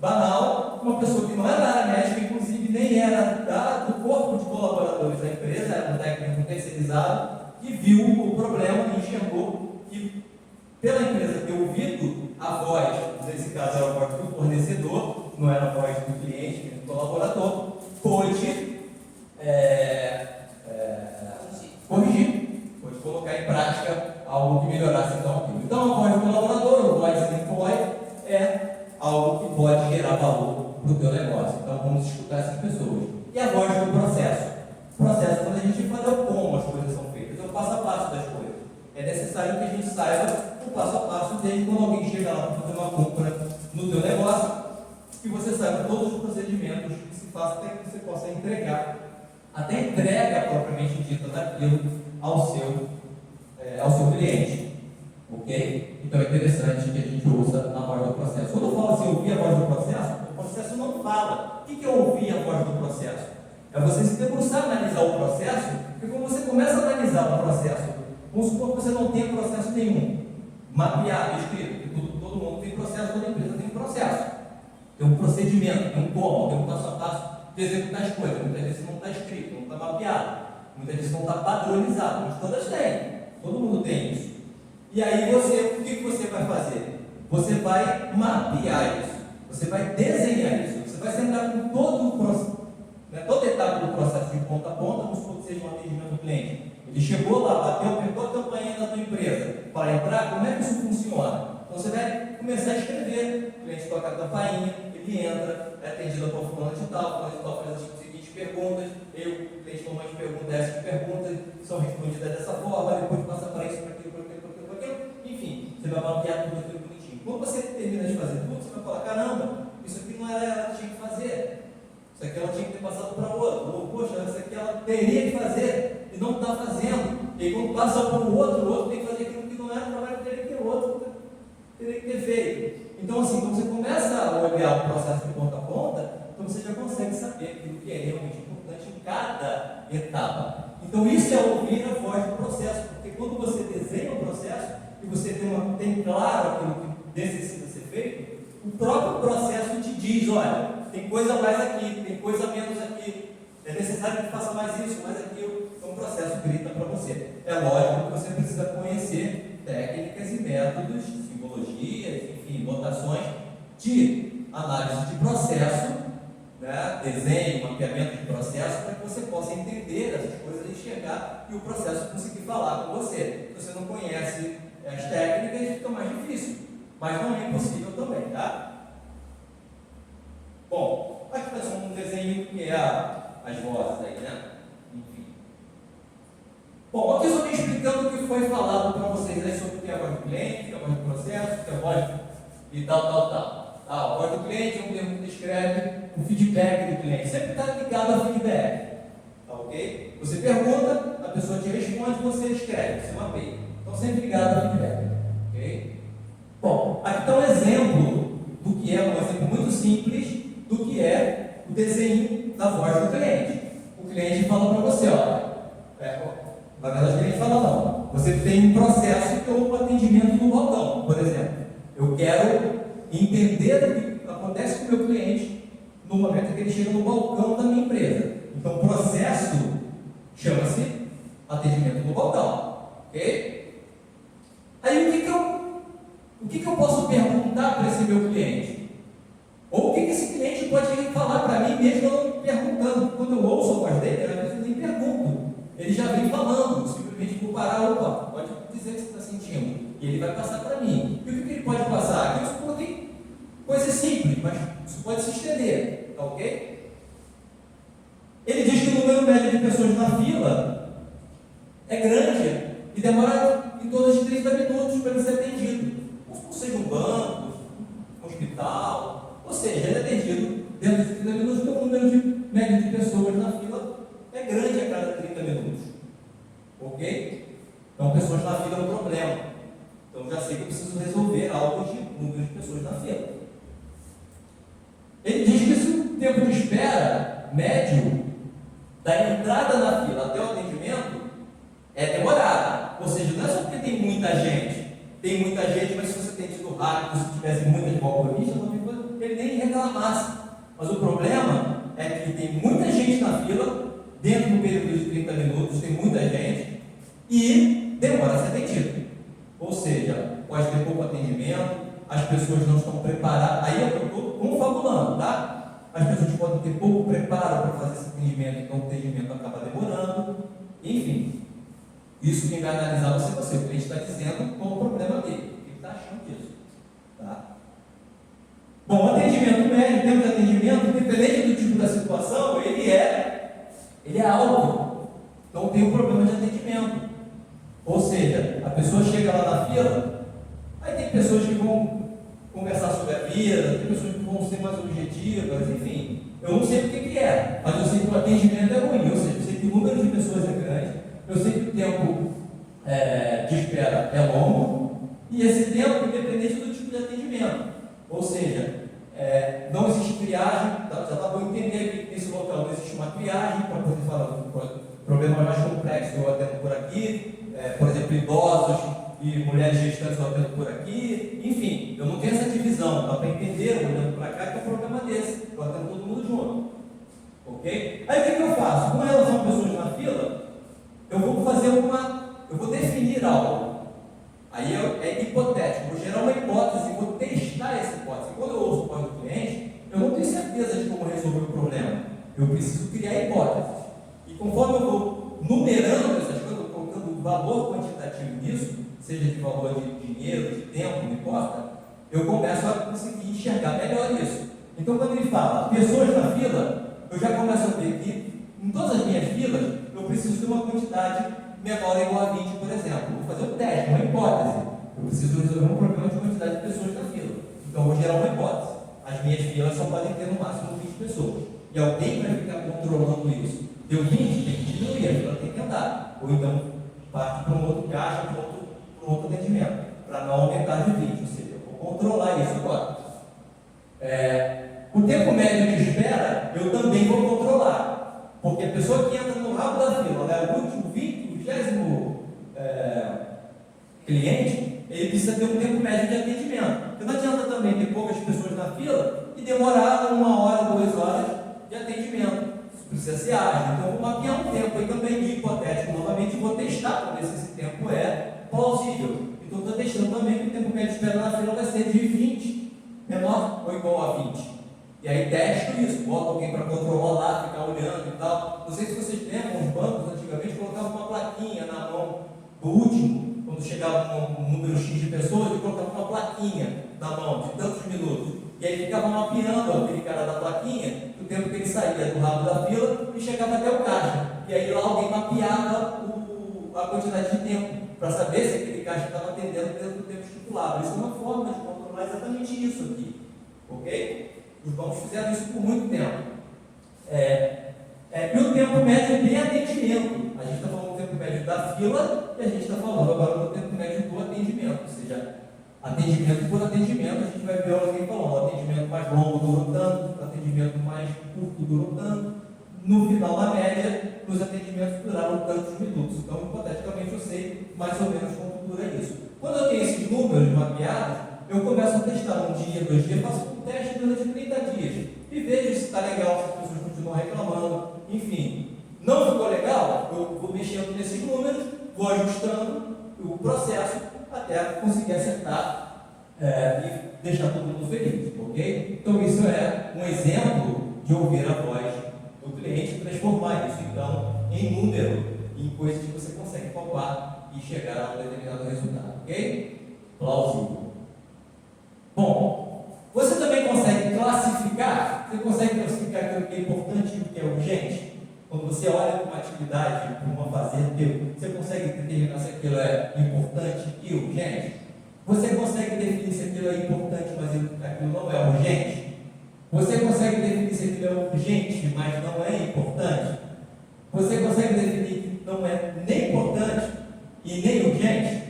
banal, uma pessoa que não era da área médica, inclusive nem era do corpo de colaboradores da empresa, era um técnico terceirizado, que viu o problema e enxergou que, pela empresa ter ouvido a voz, nesse caso era a voz do fornecedor, não era a voz do cliente, do colaborador, pôde corrigir, pôde colocar em prática algo que melhorasse então aquilo. Então, a voz do colaborador, o voice employee, é algo que pode gerar valor para o teu negócio. Então, vamos escutar essas pessoas. E a voz do processo. O processo, quando a gente fala, é o como as coisas são feitas, é o passo a passo das coisas. É necessário que a gente saiba o passo a passo desde quando alguém chega lá para fazer uma compra no teu negócio, que você saiba todos os procedimentos que se faça até que você possa entregar, até a entrega propriamente dita daquilo ao seu cliente. Ok? Então é interessante que a gente ouça a voz do processo. Quando eu falo assim, ouvir a voz do processo não fala. O que é ouvir a voz do processo? É você se debruçar, analisar o processo, porque quando você começa a analisar o processo Vamos supor que você não tenha processo nenhum mapeado, escrito, porque todo mundo tem processo, toda empresa tem um processo, tem um procedimento, tem um como, tem um passo a passo de executar as coisas. Muitas vezes não está escrito, não está mapeado, muitas vezes não está padronizado, mas todas têm, todo mundo tem isso. E aí o que você vai fazer? Você vai mapear isso, você vai desenhar isso, você vai sentar com todo o processo, toda etapa do processo de ponta a ponta, vamos supor que seja um atendimento do cliente. Ele chegou lá, bateu, apertou a campainha da tua empresa para entrar, como é que isso funciona? Então você vai começar a escrever, o cliente toca a campainha, ele entra, é atendido por fulano de tal faz as seguintes perguntas, o cliente normalmente pergunta essas perguntas, são respondidas dessa forma, depois passa para isso, para aquilo, enfim, você vai mapear tudo aquilo bonitinho. Quando você termina de fazer tudo, você vai falar, caramba, isso aqui não era ela que tinha que fazer, isso aqui ela tinha que ter passado para o outro, ou poxa, isso aqui ela teria que fazer, e não está fazendo, e aí quando passa para o outro tem que fazer aquilo que não era, o trabalho teria que ter outro, teria que ter feito. Então assim, quando você começa a olhar o processo de ponta a ponta, então você já consegue saber aquilo que é realmente importante em cada etapa. Então isso é ouvir a voz do processo, porque quando você desenha o processo, e você tem claro aquilo que necessita ser feito, o próprio processo te diz, olha, tem coisa mais aqui, tem coisa menos aqui, é necessário que faça mais isso, mais aquilo. Então o processo grita para você. É lógico que você precisa conhecer técnicas e métodos, simbologias, enfim, notações de análise de processo, desenho, mapeamento de processo, para que você possa entender essas coisas e enxergar e o processo conseguir falar com você. Se você não conhece as técnicas, fica mais difícil, mas não é impossível também, tá? Bom, aqui está só um desenho que é as vozes aí, né? Enfim. Bom, aqui eu só estou explicando o que foi falado para vocês aí sobre o que é a voz do cliente, o que é a voz do processo, o que é a voz e tal. A voz do cliente é um termo que descreve o feedback do cliente. Sempre está ligado a feedback. Tá ok? Você pergunta, a pessoa te responde, você escreve, você mapeia. Então sempre ligado a feedback. Ok? Bom, aqui está um exemplo do que é, um exemplo muito simples do que é o desenho da voz do cliente. O cliente fala para você, na verdade o cliente fala não. Você tem um processo que é o atendimento no balcão, por exemplo. Eu quero entender o que acontece com o meu cliente no momento que ele chega no balcão da minha empresa. Então o processo chama-se atendimento no balcão. Ok? Aí o que eu posso perguntar para esse meu cliente? Ou o que esse cliente pode falar para mim, mesmo eu não perguntando? Quando eu ouço a voz dele, às vezes eu nem pergunto. Ele já vem falando, simplesmente vou parar, pode dizer o que você está sentindo. E ele vai passar para mim. E o que ele pode passar? Aqui eu tem coisa simples, mas isso pode se estender, tá ok? Ele diz que o número médio de pessoas na fila é grande e demora em torno de 30 minutos para ele ser atendido. Ou seja, um banco, um hospital, ou seja, ele é atendido dentro de 30 minutos, porque o número médio de pessoas na fila é grande a cada 30 minutos. Ok? Então, pessoas na fila é um problema. Então, já sei que eu preciso resolver algo de número de pessoas na fila. Ele diz que se o tempo de espera médio da entrada na fila até o atendimento é demorado. Ou seja, não é só porque tem muita gente, mas se você tem tido rápido, se tivesse muitas balconistas, ele nem reclamasse. Mas o problema é que tem muita gente na fila, dentro do período de 30 minutos, tem muita gente, e demora a ser atendido. Ou seja, pode ter pouco atendimento, as pessoas não estão preparadas. Aí eu estou confabulando, tá? As pessoas podem ter pouco preparo para fazer esse atendimento, então o atendimento acaba demorando. Enfim, isso quem vai analisar você. O cliente está dizendo qual o problema dele, o que ele está achando disso. Tá? Bom, o atendimento médio, o tempo de atendimento, independente do tipo da situação, ele é alto. Então tem um problema de atendimento. Ou seja, a pessoa chega lá na fila, aí tem pessoas que vão conversar sobre a vida, tem pessoas que vão ser mais objetivas, enfim. Eu não sei o que é, mas eu sei que o atendimento é ruim, eu sei que o número de pessoas é grande, eu sei que o tempo de espera é longo, e esse tempo independente do tipo de atendimento. Ou seja, não existe triagem, já está bom entender que nesse local não existe uma triagem para poder falar do problema mais complexo, eu atendo por aqui. Por exemplo, entre idosos e mulheres gestantes eu atendo por aqui, enfim, eu não tenho essa divisão, dá para entender, olhando para cá, que é um problema desse, eu atendo todo mundo junto, ok? Aí o que eu faço? Com relação a pessoas na fila, eu vou definir algo, aí é hipotético, vou gerar uma hipótese, vou testar essa hipótese. Quando eu ouço o voz do cliente, eu não tenho certeza de como resolver o problema, eu preciso criar hipóteses, e conforme eu vou numerando essas coisas, colocando valor quantitativo nisso, seja de valor de dinheiro, de tempo, não importa, eu começo a conseguir enxergar melhor isso. Então, quando ele fala pessoas na fila, eu já começo a ver que em todas as minhas filas eu preciso de uma quantidade menor ou igual a 20, por exemplo. Vou fazer um teste, uma hipótese. Eu preciso resolver um problema de quantidade de pessoas na fila. Então, eu vou gerar uma hipótese. As minhas filas só podem ter no máximo 20 pessoas. E alguém vai ficar controlando isso. Deu 20, tem que diminuir, a fila tem que andar. Ou então, parte para um outro caixa, para um outro atendimento, para não aumentar de 20, ou seja, eu vou controlar isso agora. O tempo médio de espera, eu também vou controlar, porque a pessoa que entra no rabo da fila, o último 20º cliente, ele precisa ter um tempo médio de atendimento, porque não adianta também ter poucas pessoas na fila e demorar 1 hora, 2 horas de atendimento. Isso precisa ser ágil. Então, eu vou mapear um tempo aí também de hipotético novamente e vou testar para ver se esse tempo é plausível. Então, estou testando também que o tempo médio de espera na fila vai ser de 20, menor ou igual a 20. E aí testo isso, boto alguém para controlar lá, ficar olhando e tal. Não sei se vocês lembram, os bancos antigamente colocavam uma plaquinha na mão do último, quando chegava um número X de pessoas, ele colocava uma plaquinha na mão de tantos minutos. E aí ficava mapeando aquele cara da plaquinha, o tempo que ele saía do rabo da fila e chegava até o caixa. E aí lá alguém mapeava a quantidade de tempo, para saber se aquele caixa estava atendendo dentro do tempo estipulado. Isso é uma forma de controlar exatamente isso aqui. Ok? Os bancos fizeram isso por muito tempo. E o tempo médio de atendimento. A gente está falando do tempo médio da fila e a gente está falando agora do tempo médio do atendimento. Ou seja, atendimento por atendimento, a gente vai ver alguém falando, o atendimento mais longo durou tanto, o atendimento mais curto durou tanto. No final, na média, os atendimentos duraram tantos minutos. Então, hipoteticamente, eu sei mais ou menos quanto dura isso. Quando eu tenho esses números mapeados, eu começo a testar 1 dia, 2 dias, faço um teste durante 30 dias e vejo se está legal, se as pessoas continuam reclamando, enfim. Não ficou legal? Eu vou mexendo nesses números, vou ajustando o processo até conseguir acertar e deixar todo mundo feliz, ok? Então, isso é um exemplo de ouvir a voz do cliente e transformar isso, então, em número, em coisas que você consegue palpar e chegar a um determinado resultado, ok? Plausível. Bom, você também consegue classificar, aquilo que é importante e o que é urgente? Quando você olha para uma atividade, para uma fazenda, você consegue determinar se aquilo é importante e urgente? Você consegue definir se aquilo é importante, mas aquilo não é urgente? Você consegue definir se aquilo é urgente, mas não é importante? Você consegue definir que não é nem importante e nem urgente?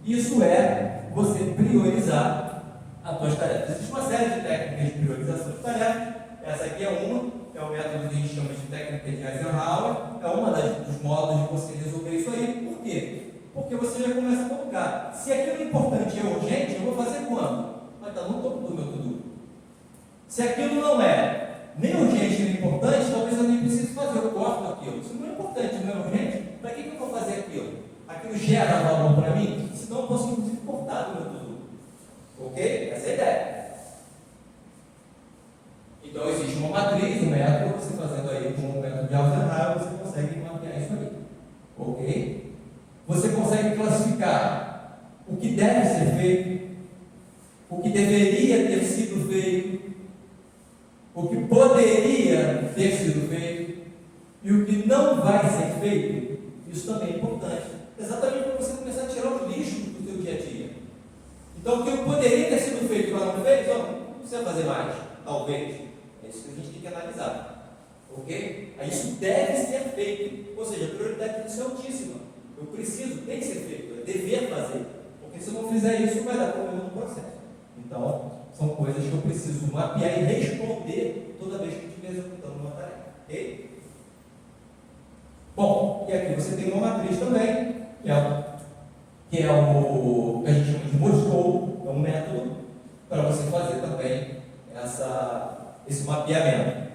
Isso é você priorizar as suas tarefas. Existe uma série de técnicas de priorização de tarefas. Essa aqui é o método que a gente chama de técnica de Eisenhower, é uma dos modos de você resolver isso aí. Por quê? Porque você já começa a colocar, se aquilo importante é urgente, eu vou fazer quando? Vai estar no topo do meu to-do. Se aquilo não é nem urgente nem importante, talvez eu nem precise fazer, eu corto aquilo. Se não é importante, não é urgente, para que eu vou fazer aquilo? Aquilo gera valor para mim? Senão eu posso inclusive cortar do meu to-do. Ok? Essa é a ideia. Então existe uma matriz, um método, você fazendo aí com o método de Eisenhower, você consegue mapear isso aí. Ok? Você consegue classificar o que deve ser feito, o que deveria ter sido feito, o que poderia ter sido feito e o que não vai ser feito. Isso também é importante. Exatamente para você começar a tirar o lixo do seu dia a dia. Então, o que poderia ter sido feito e não fez, não precisa fazer mais, talvez. É isso que a gente tem que analisar. Ok? Aí isso deve ser feito. Ou seja, a prioridade disso é altíssima. Eu preciso, tem que ser feito, é dever fazer. Porque se eu não fizer isso, vai dar problema no processo. Então, são coisas que eu preciso mapear e responder toda vez que eu estiver executando uma tarefa. Ok? Bom, e aqui você tem uma matriz também, que é que é o que a gente chama de Moscou, é um método para você fazer também esse mapeamento.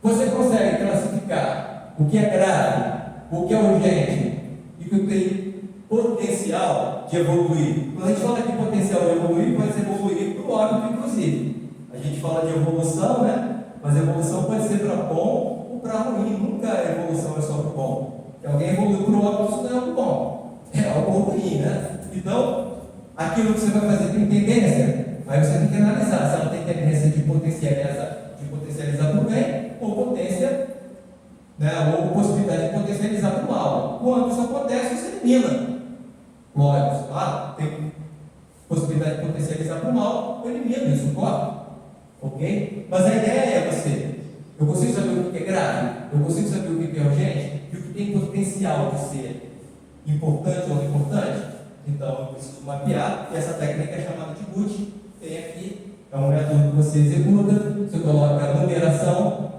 Você consegue classificar o que é grave, o que é urgente e o que tem potencial de evoluir. Quando a gente fala de potencial de evoluir, pode ser evoluir para o óbito, inclusive. A gente fala de evolução, né? Mas a evolução pode ser para bom ou para ruim. Nunca a evolução é só para o bom. Se alguém evoluiu para o óbito, isso não é algo bom. É algo ruim, né? Então, aquilo que você vai fazer tem tendência, aí você tem que analisar se ela tem tendência de potencializar para o bem ou potência, né, ou possibilidade de potencializar para o mal. Quando isso acontece, você elimina. Lógico, claro, tem possibilidade de potencializar para o mal, eu elimino isso, corta. Ok? Mas a ideia é eu consigo saber o que é grave, eu consigo saber o que é urgente e o que tem potencial de ser importante ou não importante. Então, eu preciso mapear, e essa técnica é chamada de GUT. Tem aqui, é um método que você executa, você coloca a numeração,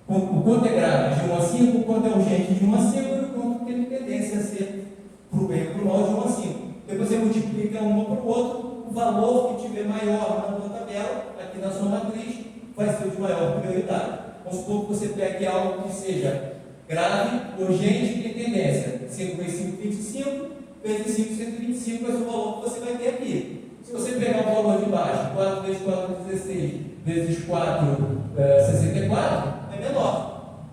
o quanto é grave de 1 a 5, o quanto é urgente de 1 a 5 e o quanto tem tendência a ser para o bem ou para o mal de 1 a 5. Depois você multiplica um para o outro, o valor que tiver maior na tua tabela, aqui na sua matriz, vai ser o de maior prioridade. Vamos supor que você pegue algo que seja grave, urgente e tem tendência. 5 vezes 5, 25, vezes 5, 125, vai ser o valor que você vai ter aqui. Se você pegar o valor de baixo, 4 vezes 4, 16, vezes 4, 64, é menor.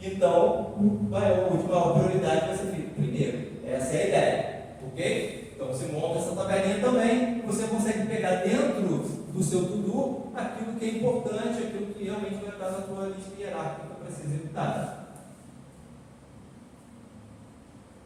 Então, o de maior prioridade vai ser feito primeiro. Essa é a ideia. Ok? Então, você monta essa tabelinha também, você consegue pegar dentro do seu to-do aquilo que é importante, aquilo que realmente vai estar na sua lista hierárquica para ser executada.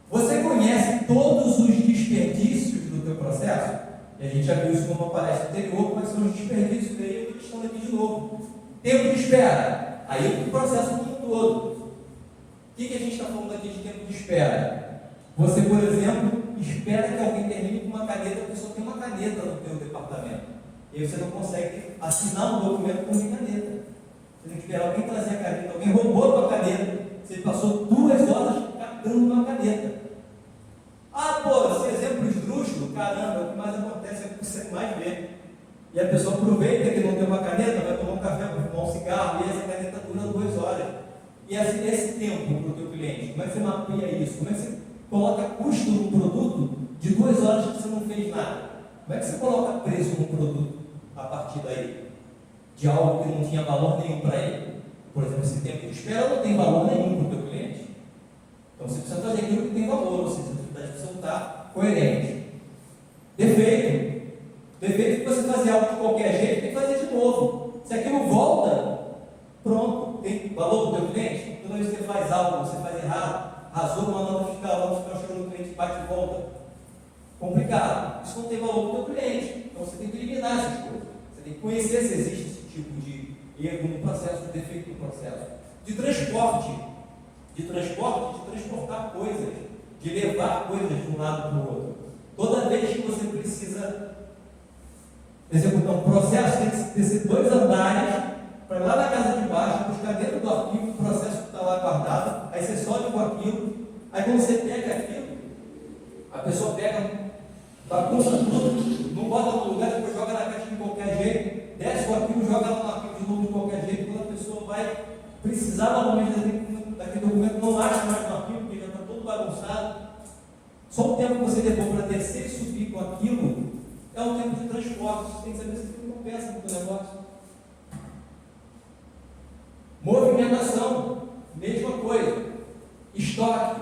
Você conhece todos os desperdícios do teu processo? E a gente já viu isso numa palestra anterior, quais são os desperdícios, e aí eu estou listando aqui de novo. Tempo de espera, aí o processo como um todo. O que a gente está falando aqui de tempo de espera? Você, por exemplo, espera que alguém termine com uma caneta, porque só tem uma caneta no teu departamento. E aí você não consegue assinar um documento com uma caneta. Você tem que esperar alguém trazer a caneta, alguém roubou a tua caneta, você passou 2 horas catando uma caneta. Ah, pô, esse exemplo esdrúxulo, caramba, o que mais acontece é o que você mais vê. E a pessoa aproveita que não tem uma caneta, vai tomar um café, vai fumar um cigarro, e essa caneta dura 2 horas. E esse tempo para o teu cliente, como é que você mapeia isso? Como é que você coloca custo no produto de 2 horas que você não fez nada? Como é que você coloca preço no produto a partir daí? De algo que não tinha valor nenhum para ele. Por exemplo, esse tempo de espera não tem valor nenhum para o teu cliente. Então você precisa fazer aquilo que tem valor, ou seja, você precisa estar coerente. Defeito que você fazer algo de qualquer jeito, tem que fazer de novo. Se aquilo volta, pronto, tem valor para o teu cliente. Toda vez que você faz algo, você faz errado, rasou uma nota fiscal, chegando no cliente, bate e volta. Complicado. Isso não tem valor para o teu cliente. Então você tem que eliminar essas coisas. Você tem que conhecer se existe esse tipo de erro no processo, de defeito no processo. De transportar coisas, de levar coisas de um lado para o outro. Toda vez que você precisa executar um processo, tem que descer 2 andares para lá na casa de baixo, buscar dentro do arquivo o processo que está lá guardado, aí você sobe com aquilo, aí quando você pega aquilo, a pessoa pega, bagunça tudo, não bota no lugar, depois joga na caixa de qualquer jeito, desce o arquivo, joga lá no arquivo de novo de qualquer jeito, quando a pessoa vai precisar novamente daquele documento, não acha mais no arquivo, porque já está todo bagunçado. Só o tempo que você levou para descer e subir com aquilo é o tempo de transporte. Você tem que saber se aquilo compensa no teu negócio. Movimentação, mesma coisa. Estoque,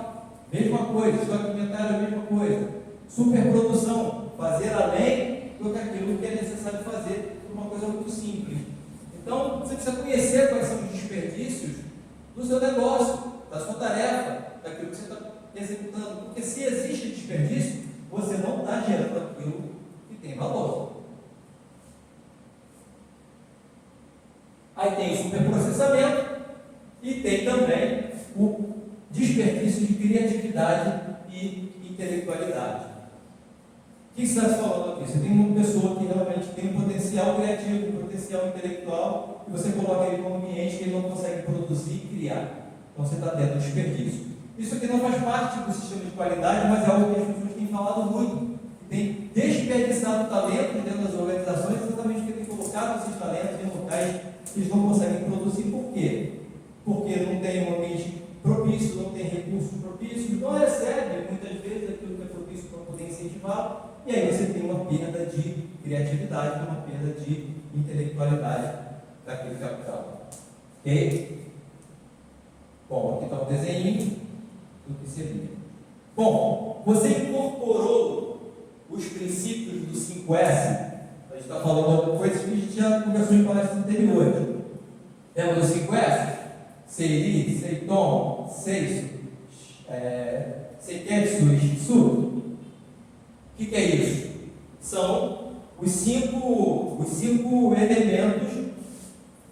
mesma coisa. Estoque alimentar, mesma coisa. Superprodução, fazer além do que aquilo que é necessário fazer por uma coisa muito simples. Então, você precisa conhecer quais são os desperdícios do seu negócio, da sua tarefa, daquilo que você está executando. Porque se existe desperdício, você não está gerando aquilo que tem valor. Aí tem o superprocessamento e tem também o desperdício de criatividade e intelectualidade. O que você está falando aqui? Você tem uma pessoa que realmente tem um potencial criativo, um potencial intelectual, e você coloca ele num ambiente que ele não consegue produzir e criar. Então você está tendo desperdício. Isso aqui não faz parte do sistema de qualidade, mas é algo que as pessoas têm falado muito. Tem desperdiçado talentos dentro das organizações, exatamente porque tem colocado esses talentos em locais que eles não conseguem produzir. Por quê? Porque não tem um ambiente propício, não tem recursos propícios, não recebe muitas vezes aquilo que é propício para poder incentivar, e aí você tem uma perda de criatividade, uma perda de intelectualidade daquele capital. Ok? Bom, aqui está o desenho do que seria. Bom, você incorporou os princípios do 5S. A gente está falando de coisas que a gente já conversou em palestras anteriores. Lembra do 5S? Seiri, Seiton, Seiso, Seiketsu e Shitsu. O que é isso? São os cinco elementos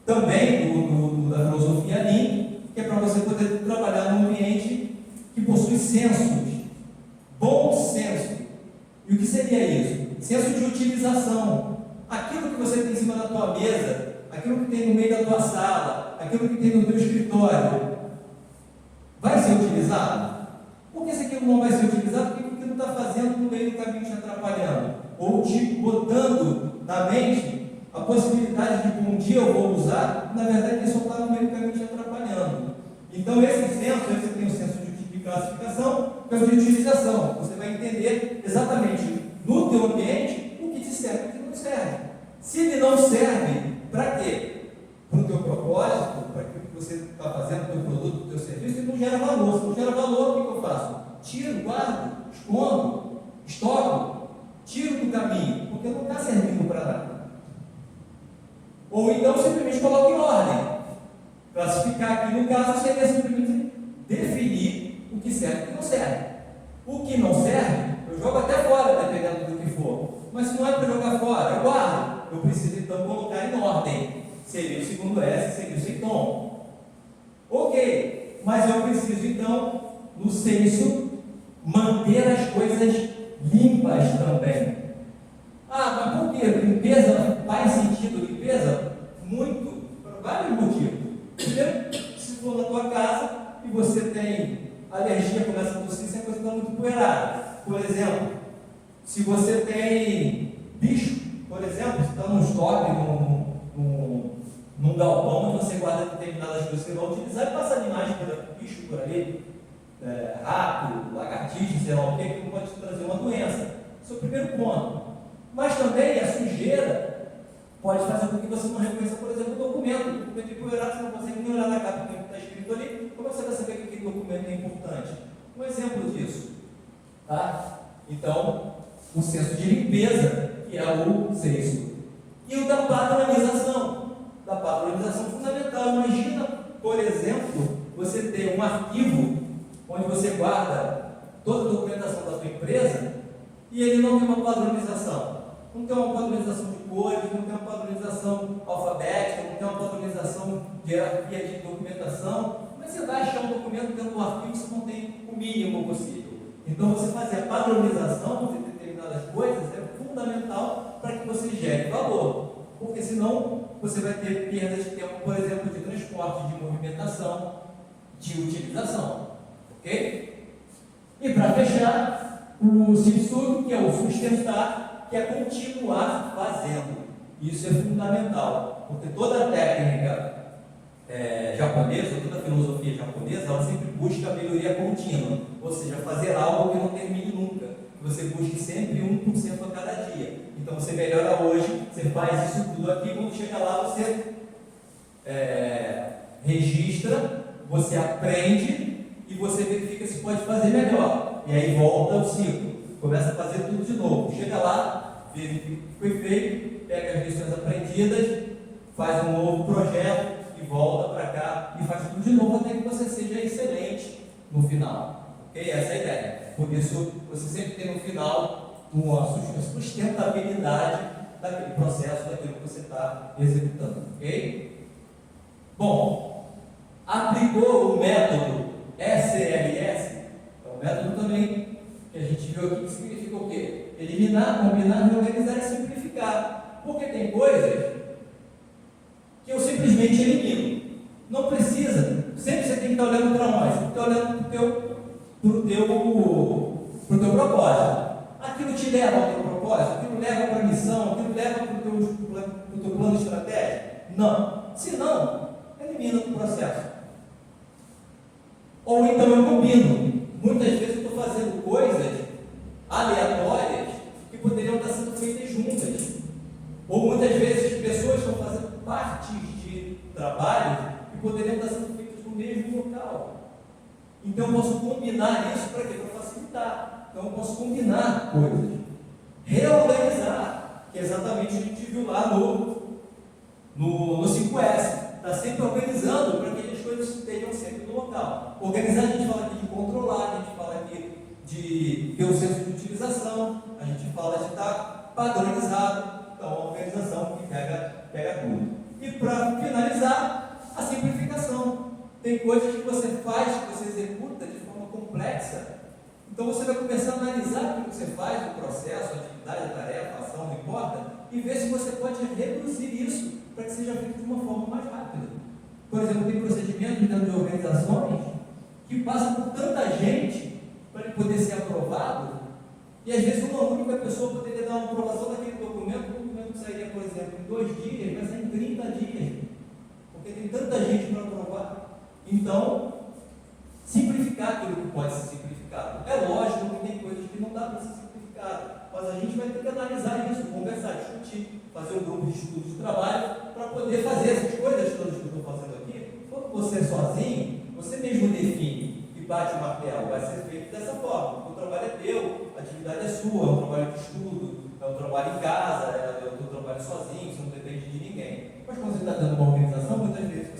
também da filosofia Lean, que é para você poder trabalhar num ambiente que possui sensos, bom senso. E o que seria isso? Senso de utilização. Aquilo que você tem em cima da tua mesa, aquilo que tem no meio da tua sala, aquilo que tem no teu escritório, vai ser utilizado? Por que isso aqui não vai ser utilizado? Porque o que não está fazendo no meio do caminho te atrapalhando, ou te botando na mente a possibilidade de que um dia eu vou usar, na verdade ele só está no meio do caminho te atrapalhando. Então esse senso, você tem o senso de classificação, que é o de utilização. Você vai entender exatamente no teu ambiente o que te serve e o que não serve. Se ele não serve, para quê? Para o teu propósito, para aquilo que você está fazendo, o teu produto, o teu serviço, ele não gera valor. Se não gera valor, o que eu faço? Tiro, guardo, escondo, estoco, tiro do caminho, porque não está servindo para nada. Ou então simplesmente coloque em ordem. Classificar aqui no caso seria simplesmente definir o que serve e o que não serve. O que não serve, eu jogo até fora, dependendo do que for. Mas se não é para jogar fora, eu guardo. Eu preciso então colocar em ordem. Seria o segundo S, seria o Seiton. Ok, mas eu preciso então, no senso, manter as coisas limpas também. Ah, mas por quê? Limpeza faz sentido? Limpeza? Muito, por vários motivos. Primeiro, se for na tua casa e você tem alergia, começa a tossir, se a coisa está muito poeirada. Por exemplo, se você tem bicho, por exemplo, você está num estoque, num galpão, onde você guarda determinadas coisas que você vai utilizar e passa animais bicho por ali, rato, lagartixa, sei lá o que não pode te trazer uma doença. Esse é o primeiro ponto. Mas também a sujeira pode fazer com que você não reconheça, por exemplo, o documento. O documento empoeirado, você não consegue nem olhar na capa do que está escrito ali. Como você vai saber que aquele documento é importante? Um exemplo disso. Tá? Então, o senso de limpeza, que é o senso. E o da padronização. Da padronização fundamental. Imagina, por exemplo, você ter um arquivo onde você guarda toda a documentação da sua empresa e ele não tem uma padronização. Não tem uma padronização de cores, não tem uma padronização alfabética, não tem uma padronização de hierarquia de documentação. Mas você vai achar um documento dentro do arquivo que você não tem o mínimo possível. Então, você fazer a padronização de determinadas coisas é fundamental para que você gere valor. Porque senão você vai ter perda de tempo, por exemplo, de transporte, de movimentação, de utilização. Ok? E para fechar, o Shitsu, que é o sustentar, que é continuar fazendo. Isso é fundamental, porque toda a técnica japonesa, toda a filosofia japonesa, ela sempre busca a melhoria contínua, ou seja, fazer algo que não termine nunca. Você busque sempre 1% a cada dia. Então você melhora hoje, você faz isso tudo aqui, quando chega lá você registra, você aprende e você verifica se pode fazer melhor. E aí volta o ciclo, começa a fazer tudo de novo. Chega lá, verifica o que foi feito, pega as lições aprendidas, faz um novo projeto e volta para cá e faz tudo de novo até que você seja excelente no final. Ok? Essa é a ideia. Por isso, você sempre tem no final uma sustentabilidade daquele processo, daquilo que você está executando. Ok? Bom, aplicou o método SRS, é um método também que a gente viu aqui que significa o quê? Eliminar, combinar, reorganizar e simplificar. Porque tem coisas que eu simplesmente elimino. Não precisa. Sempre você tem que estar olhando para onde? Você tem que estar olhando para o teu pro teu propósito. Aquilo te leva ao teu propósito, aquilo leva para a missão, aquilo leva para o teu plano estratégico? Não. Se não, elimina do processo. Ou então eu combino. Muitas vezes eu estou fazendo coisas aleatórias que poderiam estar sendo feitas juntas. Ou muitas vezes pessoas estão fazendo partes de trabalho que poderiam estar sendo feitas no mesmo local. Então eu posso combinar isso para quê? Para facilitar. Então eu posso combinar coisas. Reorganizar, que é exatamente o que a gente viu lá no 5S. Está sempre organizando para que as coisas estejam sempre no local. Organizar, a gente fala aqui de controlar, a gente fala aqui de ter o senso de utilização, a gente fala de estar padronizado. Então, a organização que pega tudo. E para finalizar, a simplificação. Tem coisas que você faz, que você executa de forma complexa. Então você vai começar a analisar o que você faz, o processo, a atividade, a tarefa, a ação, não importa, e ver se você pode reduzir isso para que seja feito de uma forma mais rápida. Por exemplo, tem procedimentos dentro de organizações que passam por tanta gente para ele poder ser aprovado, e às vezes uma única pessoa poderia dar uma aprovação daquele documento, o documento sairia, por exemplo, em 2 dias, vai sair em 30 dias, porque tem tanta gente para aprovar. Então, simplificar aquilo que pode ser simplificado. É lógico que tem coisas que não dá para ser simplificado, mas a gente vai ter que analisar isso, conversar, discutir, fazer um grupo de estudo de trabalho para poder fazer essas coisas todas que eu estou fazendo aqui. Quando você é sozinho, você mesmo define e bate o martelo, vai ser feito dessa forma. O trabalho é teu, a atividade é sua, é um trabalho de estudo, é um trabalho em casa, é um trabalho sozinho, você não depende de ninguém. Mas quando você está dando uma organização, muitas vezes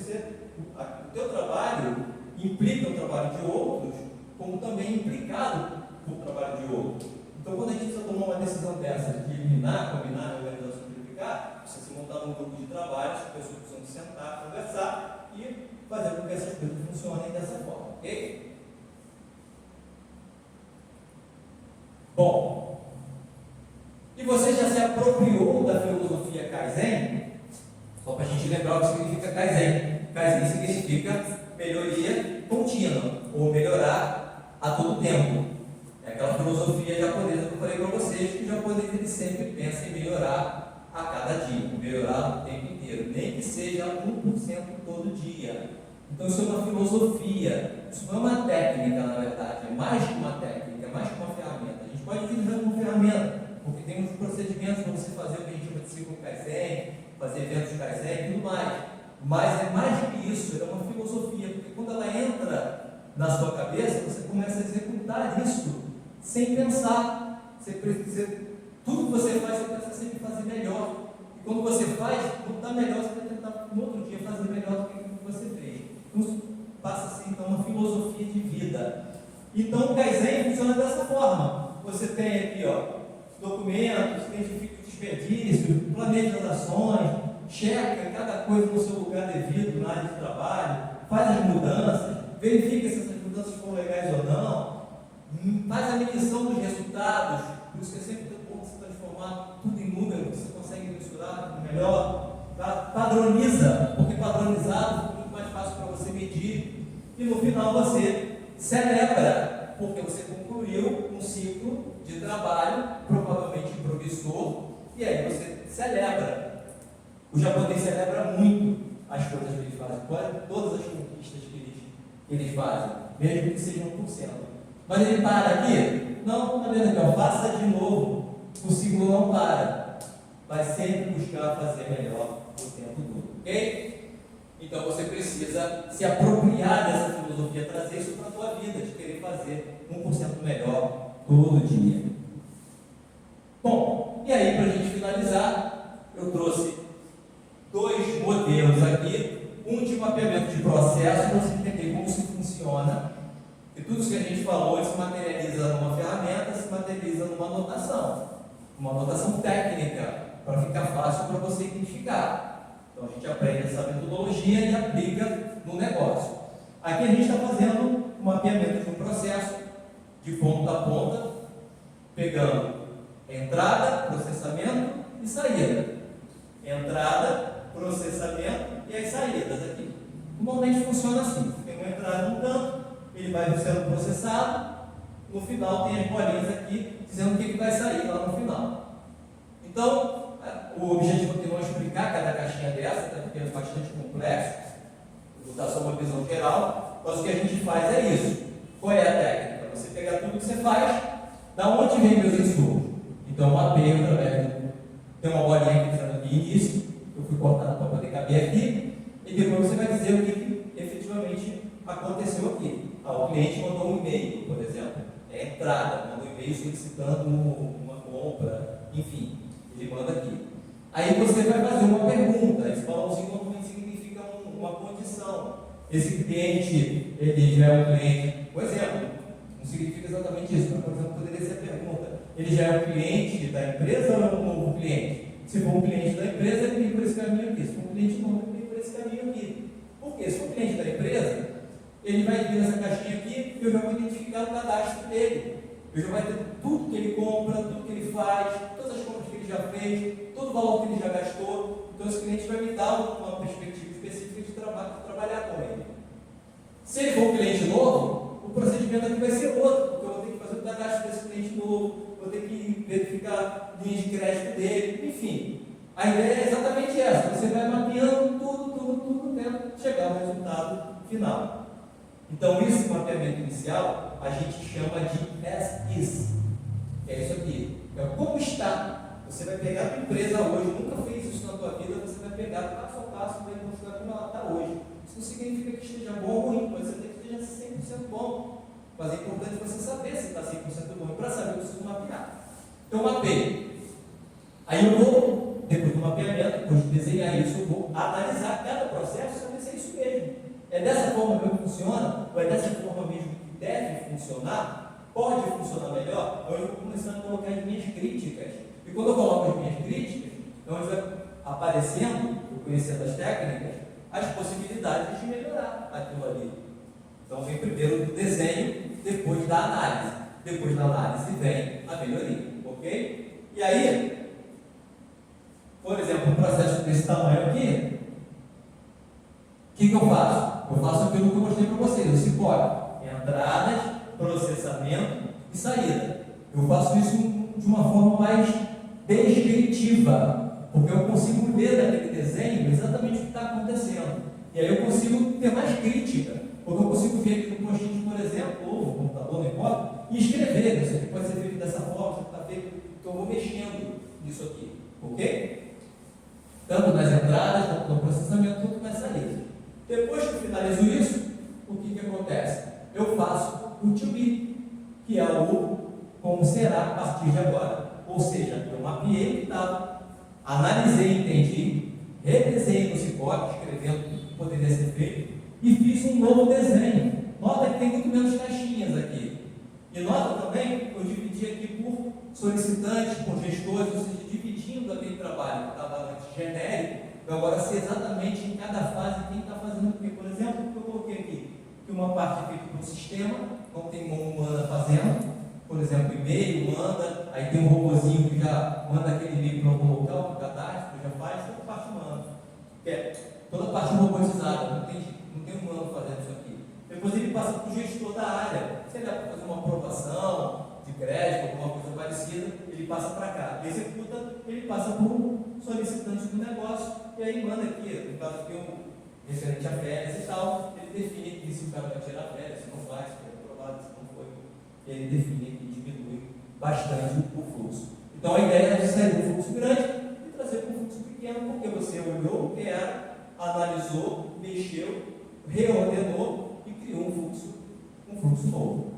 o teu trabalho implica o trabalho de outros, como também implicado o trabalho de outros. Então, quando a gente precisa tomar uma decisão dessa, de eliminar, combinar, organizar, simplificar, precisa se montar um grupo de trabalho, as pessoas precisam sentar, conversar e fazer com que essas coisas funcionem dessa forma, ok? Bom, e você já se apropriou da filosofia Kaizen? Só para a gente lembrar o que significa Kaizen. Kaizen significa melhoria contínua, ou melhorar a todo tempo. É aquela filosofia japonesa que eu falei para vocês, que o japonês ele sempre pensa em melhorar a cada dia, melhorar o tempo inteiro, nem que seja 1% todo dia. Então isso é uma filosofia, isso não é uma técnica, na verdade, é mais que uma técnica, é mais que uma ferramenta. A gente pode utilizar como ferramenta, porque tem uns procedimentos para você fazer o que a gente chama de ciclo Kaizen, fazer eventos Kaizen e tudo mais. Mas é mais que isso, é uma filosofia, porque quando ela entra na sua cabeça, você começa a executar isso sem pensar. Tudo que você faz, você pensa sempre em fazer melhor. E quando você faz, quando está melhor, você vai tentar no outro dia fazer melhor do que aquilo que você fez. Então, passa a ser então uma filosofia de vida. Então o Kaizen funciona dessa forma. Você tem aqui, documentos, identifica o desperdício, planeja as ações, checa cada coisa no seu lugar devido na área de trabalho, faz as mudanças, verifica se essas mudanças foram legais ou não, faz a medição dos resultados, por isso que é sempre bom você transformar tudo em número, que você consegue mensurar melhor, padroniza, porque padronizado fica muito mais fácil para você medir, e no final você celebra, porque você concluiu um ciclo de trabalho, provavelmente promissor, e aí você celebra. O japonês celebra muito as coisas que eles fazem, todas as conquistas que eles fazem, mesmo que sejam 1%. Mas ele para aqui? Não, está vendo aqui, faça de novo. O ciclo não para. Vai sempre buscar fazer melhor o tempo todo, ok? Então você precisa se apropriar dessa filosofia, trazer isso para a tua vida, de querer fazer 1% melhor todo dia. Bom, e aí para a gente finalizar, eu trouxe 2 modelos aqui, um de mapeamento de processo, para você entender como isso funciona. E tudo isso que a gente falou, se materializa numa ferramenta, se materializa numa anotação técnica, para ficar fácil para você identificar. Então a gente aprende essa metodologia e aplica no negócio. Aqui a gente está fazendo um mapeamento de um processo, de ponta a ponta, pegando entrada, processamento e saída. Entrada, processamento e as saídas aqui. Normalmente funciona assim: tem uma entrada num canto, ele ele vai sendo processado, no final tem as bolinhas aqui, dizendo o que vai sair lá no final. Então, o objetivo aqui não é explicar cada caixinha dessa, até porque é bastante complexo, vou dar só uma visão geral, mas o que a gente faz é isso. Qual é a técnica? Você pegar tudo que você faz, da onde vem meus insumos? Então, uma mapeio através tem uma bolinha aqui dizendo aqui início, eu fui cortado para poder caber aqui, e depois você vai dizer o que efetivamente aconteceu aqui. O cliente mandou um e-mail, por exemplo, é a entrada, mandou um e-mail solicitando uma compra, enfim, ele manda aqui. Aí você vai fazer uma pergunta, esse balãozinho normalmente significa uma condição. Esse cliente, ele já é um cliente, por exemplo, não significa exatamente isso, mas por exemplo, poderia ser a pergunta: ele já é um cliente da empresa ou é um novo cliente? Se for um cliente da empresa, ele vem por esse caminho aqui. Se for um cliente novo, ele vem por esse caminho aqui. Por quê? Se for um cliente da empresa, ele vai vir nessa caixinha aqui e eu já vou identificar o cadastro dele. Eu já vai ter tudo que ele compra, tudo que ele faz, todas as compras que ele já fez, todo o valor que ele já gastou. Então esse cliente vai me dar uma perspectiva específica de trabalhar com ele. Se ele for um cliente novo, o procedimento aqui vai ser outro, porque eu vou ter que fazer o cadastro desse cliente novo, vou ter que verificar linhas de crédito dele, enfim. A ideia é exatamente essa: você vai mapeando tudo, até chegar ao resultado final. Então, esse mapeamento inicial a gente chama de as is. É isso aqui. É como está. Você vai pegar a tua empresa hoje, nunca fez isso na tua vida, você vai pegar passo a passo e vai mostrar como ela está hoje. Isso não significa que esteja bom ou ruim, pode ser que esteja 100% bom. Mas é importante você saber se está 100% bom. E para saber, eu preciso mapear. Então, mapeio. Aí eu vou, depois do mapeamento, depois de desenhar isso, eu vou analisar cada processo e saber se é isso mesmo. É dessa forma que funciona? Ou é dessa forma mesmo que deve funcionar? Pode funcionar melhor? Então eu vou começando a colocar as minhas críticas. E quando eu coloco as minhas críticas, então vai aparecendo, eu conhecendo as técnicas, as possibilidades de melhorar aquilo ali. Então vem primeiro do desenho, depois da análise. Depois da análise vem a melhoria, ok? E aí, por exemplo, um processo desse tamanho aqui, o que eu faço? Eu faço aquilo que eu mostrei para vocês, o CIPOC: entradas, processamento e saída. Eu faço isso de uma forma mais descritiva, porque eu consigo ler naquele desenho exatamente o que está acontecendo. E aí eu consigo ter mais crítica, porque eu consigo ver aqui no post-it, por exemplo, ou no computador, não importa, e escrever. Isso aqui pode ser feito dessa forma, isso aqui está feito, então eu vou mexendo nisso aqui, ok? Tanto nas entradas, quanto no processamento, quanto nas saídas. Depois que eu finalizo isso, o que acontece? Eu faço o to be, que é o como será a partir de agora. Ou seja, eu mapeei o que estava, analisei, entendi, redesenhei no CIPOC, escrevendo o que poderia ser feito, e fiz um novo desenho. Nota que tem muito menos caixinhas aqui. E nota também que eu dividi aqui por solicitantes, por gestores, ou seja, dividindo aquele trabalho que estava antes genérico. Eu agora sei exatamente em cada fase quem está fazendo o quê. Por exemplo, o que eu coloquei aqui, que uma parte é feita por um sistema, não tem mão humana fazendo, por exemplo, e-mail, manda, aí tem um robôzinho que já manda aquele e-mail para algum local, para o cadastro, já faz, toda a parte humana. Toda a parte robotizada, não tem humano fazendo isso aqui. Depois ele passa para o gestor da área, se ele é para fazer uma aprovação de crédito, alguma coisa parecida, ele passa para cá, executa, ele passa por um solicitante do negócio, e aí manda aqui, no caso aqui um referente a férias e tal, ele define aqui se o cara vai tirar férias, se não vai, se foi aprovado, se não foi, ele define aqui, diminui bastante o fluxo. Então a ideia é de sair do fluxo grande e trazer para um fluxo pequeno, porque você olhou o que era, analisou, mexeu, reordenou e criou um fluxo novo.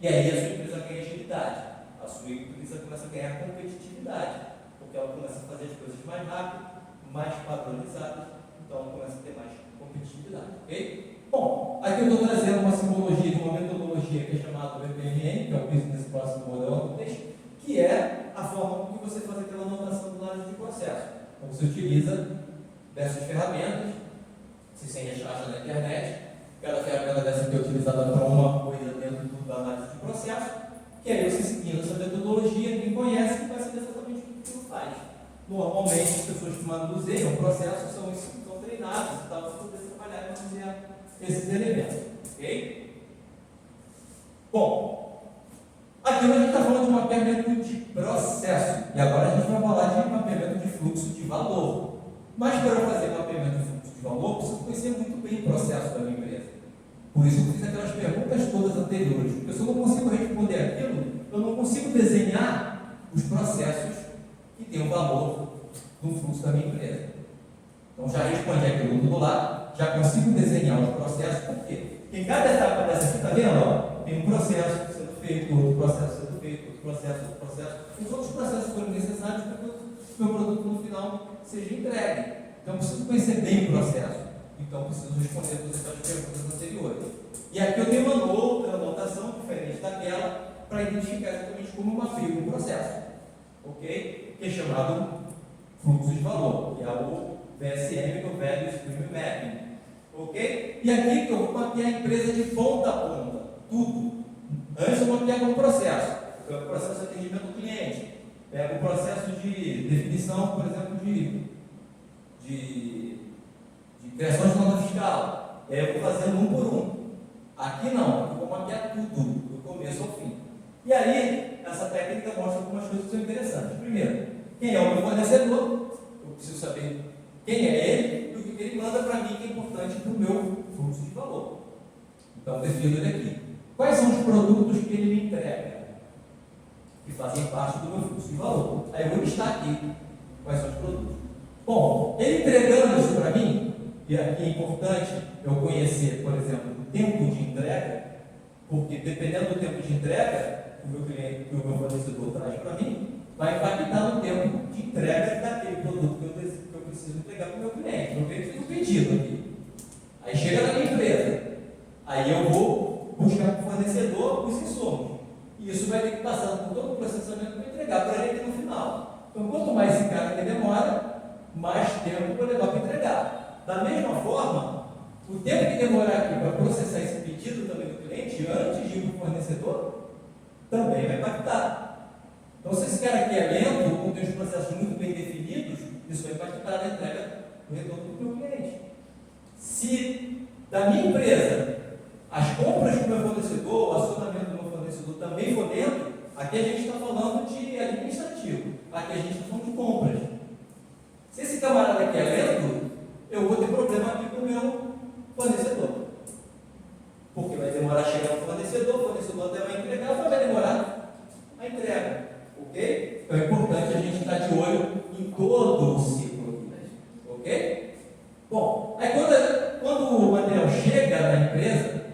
E aí a sua empresa ganha agilidade, a sua empresa começa a ganhar competitividade, porque ela começa a fazer as coisas mais rápido, mais padronizadas, então ela começa a ter mais competitividade, ok? Bom, aqui eu estou trazendo uma simbologia de uma metodologia que é chamada BPMN, que é o Business Process Model Automation, que é a forma como você faz aquela anotação do análise de processo. Então você utiliza dessas ferramentas, se sem achar na internet, cada ferramenta dessa aqui é utilizada para uma coisa dentro da análise de processo, que aí você seguindo essa metodologia, ninguém conhece e vai saber exatamente o que você faz. Normalmente, as pessoas que manuseiam o processo são treinadas para poder trabalhar e manusear esses elementos, ok? Bom, aqui a gente está falando de mapeamento de processo, e agora a gente vai falar de mapeamento de fluxo de valor. Mas para eu fazer mapeamento de fluxo de valor, eu preciso conhecer muito bem o processo da minha empresa. Por isso eu fiz aquelas perguntas todas anteriores, porque se eu não consigo responder aquilo, eu não consigo desenhar os processos que têm o valor do fluxo da minha empresa. Então já respondi aquilo tudo lá, já consigo desenhar os processos, por quê? Porque em cada etapa dessa aqui, está vendo? Ó, tem um processo sendo feito, outro processo sendo feito, outro processo. Os outros processos foram necessários para que o meu produto no final seja entregue. Então eu preciso conhecer bem o processo. Então eu preciso responder todas aquelas perguntas anteriores. E aqui eu tenho uma outra anotação diferente daquela para identificar exatamente como eu mapeio o processo. Ok? Que é chamado fluxo de valor, que é o VSM, que é o Value Stream Mapping. Ok? E aqui que eu vou mapear a empresa de ponta a ponta. Tudo. Antes eu mapeava um processo. O processo de atendimento do cliente. Pega o processo de definição, por exemplo, de criação de nota fiscal. E aí eu vou fazendo um por um. Aqui não, eu vou mapear tudo, do começo ao fim. E aí, essa técnica mostra algumas coisas que são interessantes. Primeiro, quem é o meu fornecedor? Eu preciso saber quem é ele e o que ele manda para mim, que é importante para o meu fluxo de valor. Então, eu defino ele aqui. Quais são os produtos que ele me entrega? Que fazem parte do meu fluxo de valor. Aí eu vou listar aqui quais são os produtos. Bom, ele entregando isso para mim, e aqui é importante eu conhecer, por exemplo, o tempo de entrega, porque dependendo do tempo de entrega que o meu cliente, que o meu fornecedor traz para mim, vai impactar no tempo de entrega daquele produto que eu preciso entregar para o meu cliente. Eu fiz um pedido aqui. Aí chega na minha empresa. Aí eu vou buscar para o fornecedor os insumos. E isso vai ter que passar por todo o processamento para entregar para ele no final. Então, quanto mais esse cara que demora, mais tempo eu vou levar para entregar. Da mesma forma, o tempo que demorar aqui para processar esse pedido também do cliente, antes de ir para o fornecedor, também vai impactar. Então, se esse cara aqui é lento, ou tem os processos muito bem definidos, isso vai impactar na entrega do retorno do meu cliente. Se da minha empresa as compras do meu fornecedor, o acionamento do meu fornecedor também for lento, aqui a gente está falando de administrativo, aqui a gente está falando de compras. Se esse camarada aqui é lento, eu vou ter problema aqui com o meu fornecedor. Porque vai demorar a chegar no fornecedor, o fornecedor até vai entregar, mas vai demorar a entrega. Ok? Então é importante a gente estar de olho em todo o ciclo. Ok? Bom, aí quando o material chega na empresa,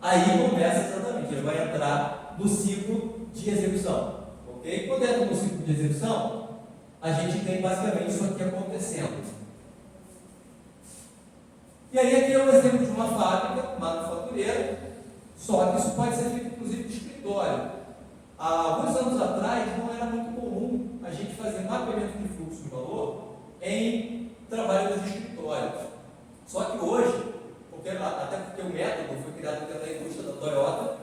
aí começa exatamente, ele vai entrar no ciclo de execução. Ok? Quando entra no ciclo de execução, a gente tem basicamente isso aqui acontecendo. E aí aqui é um exemplo de uma fábrica, manufatureira, só que isso pode ser feito inclusive de escritório. Há alguns anos atrás não era muito comum a gente fazer mapeamento de fluxo de valor em trabalho dos escritórios. Só que hoje, até porque o método foi criado dentro da indústria da Toyota,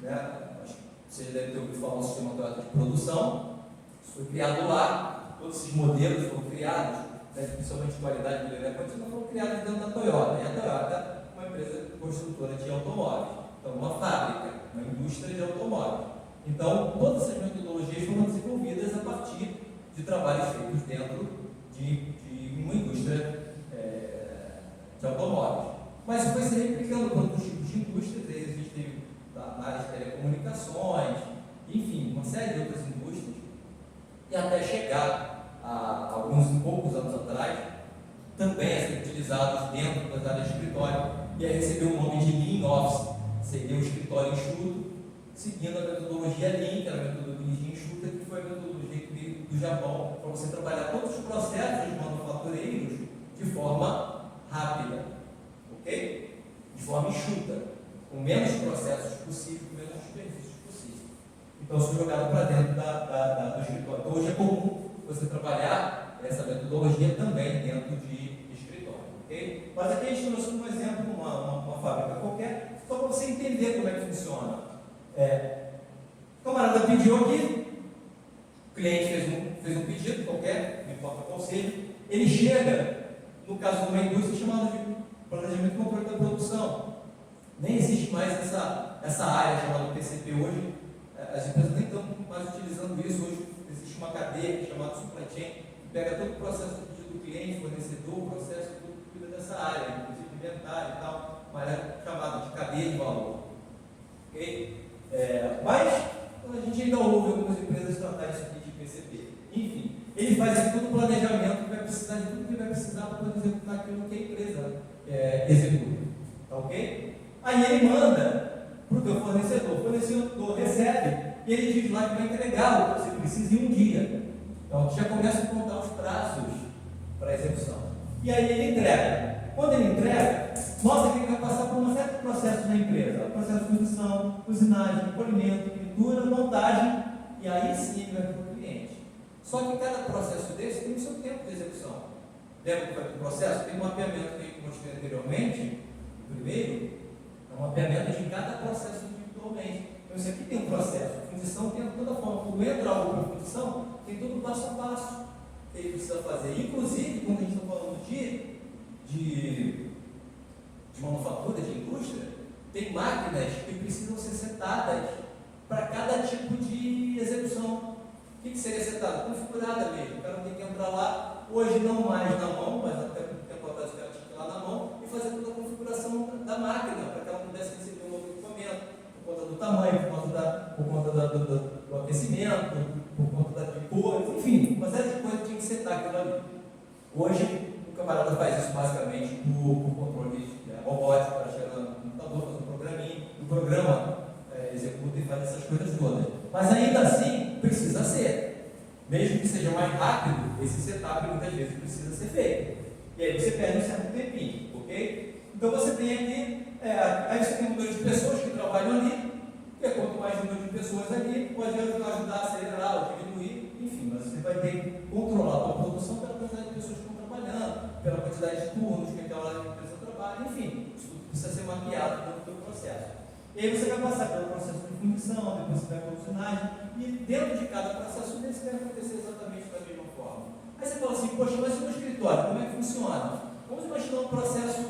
né? Acho que vocês devem ter ouvido falar do sistema Toyota de produção, isso foi criado lá, todos esses modelos foram criados, né, principalmente de qualidade de melhoria contínua, foram criados dentro da Toyota. E a Toyota é uma empresa construtora de automóveis, então uma fábrica, uma indústria de automóveis. Então, todas essas metodologias foram desenvolvidas a partir de trabalhos feitos dentro de uma indústria de automóveis. Mas isso foi se replicando para outros tipos de indústrias, a gente teve na área de telecomunicações, enfim, uma série de outras indústrias, e até chegar a alguns poucos anos atrás, também a ser utilizados dentro das áreas de escritório, e aí recebeu o nome de Lean Office, seria o escritório enxuto, seguindo a metodologia Lean, que era a metodologia enxuta, que foi a metodologia que veio do Japão, para você trabalhar todos os processos manufatureiros de forma rápida, ok? De forma enxuta, com menos processos possíveis, com menos desperdícios possíveis. Então, isso foi jogado para dentro do escritório. Então, hoje é comum você trabalhar essa metodologia também dentro de escritório, ok? Mas aqui a gente trouxe um exemplo, uma fábrica qualquer, só para você entender como é que funciona. O camarada pediu aqui, o cliente fez um pedido qualquer, não importa qual seja, ele chega, no caso de uma indústria chamada de planejamento e controle da produção. Nem existe mais essa essa área chamada PCP hoje, as empresas nem estão mais utilizando isso. Hoje existe uma cadeia chamada supply chain, que pega todo o processo do cliente, fornecedor, o processo, tudo cuida dessa área, inclusive inventário e tal, uma área chamada de cadeia de valor. Ok? Mas a gente ainda ouve algumas empresas tratar isso aqui de PCP. Enfim, ele faz aqui todo o planejamento que vai precisar de tudo que vai precisar para poder executar aquilo que a empresa executa. Tá ok? Aí ele manda para o teu fornecedor. O fornecedor recebe e ele diz lá que vai entregar o que você precisa em um dia. Então já começa a contar os prazos para a execução. E aí ele entrega. Quando ele entrega, mostra que ele vai passar por um certo processo na empresa. Processo de produção, usinagem, polimento, pintura, montagem, e aí sim ele vai para o cliente. Só que cada processo desse tem o seu tempo de execução. Lembra que o processo tem um mapeamento que eu mostrei anteriormente, o primeiro, é um mapeamento de cada processo individualmente. Então isso aqui tem um processo. A fundição tem toda a forma. Quando entra algo para a fundição, tem todo o passo a passo que ele precisa fazer. Inclusive, quando a gente está falando de manufatura, de indústria, tem máquinas que precisam ser setadas para cada tipo de execução. O que seria setado? Configurada mesmo. O cara tem que entrar lá, hoje não mais na mão, mas até por tempo atrás o cara tinha que ir lá na mão e fazer toda a configuração da máquina, para que ela pudesse receber um novo equipamento, por conta do tamanho, por conta do aquecimento, por conta de cores, enfim, uma série de coisas que tinha que setar aquilo ali. Hoje, o camarada faz isso basicamente por controle robótico, para chegar no computador, fazer um programinho, o programa executa e faz essas coisas todas. Mas ainda assim, precisa ser. Mesmo que seja mais rápido, esse setup muitas vezes precisa ser feito. E aí você perde um certo tempinho, ok? Então você tem aqui, aí você tem um número de pessoas que trabalham ali, porque quanto mais número de pessoas ali, pode ajudar a acelerar ou diminuir, enfim, mas você vai ter que controlar a sua produção pela quantidade de pessoas que estão trabalhando, pela quantidade de turnos que aquela empresa trabalha, enfim, isso tudo precisa ser mapeado dentro do processo. E aí você vai passar pelo processo de fundição, depois você vai para a usinagem, e dentro de cada processo desse vai acontecer exatamente da mesma forma. Aí você fala assim, poxa, mas no escritório, como é que funciona? Vamos imaginar um processo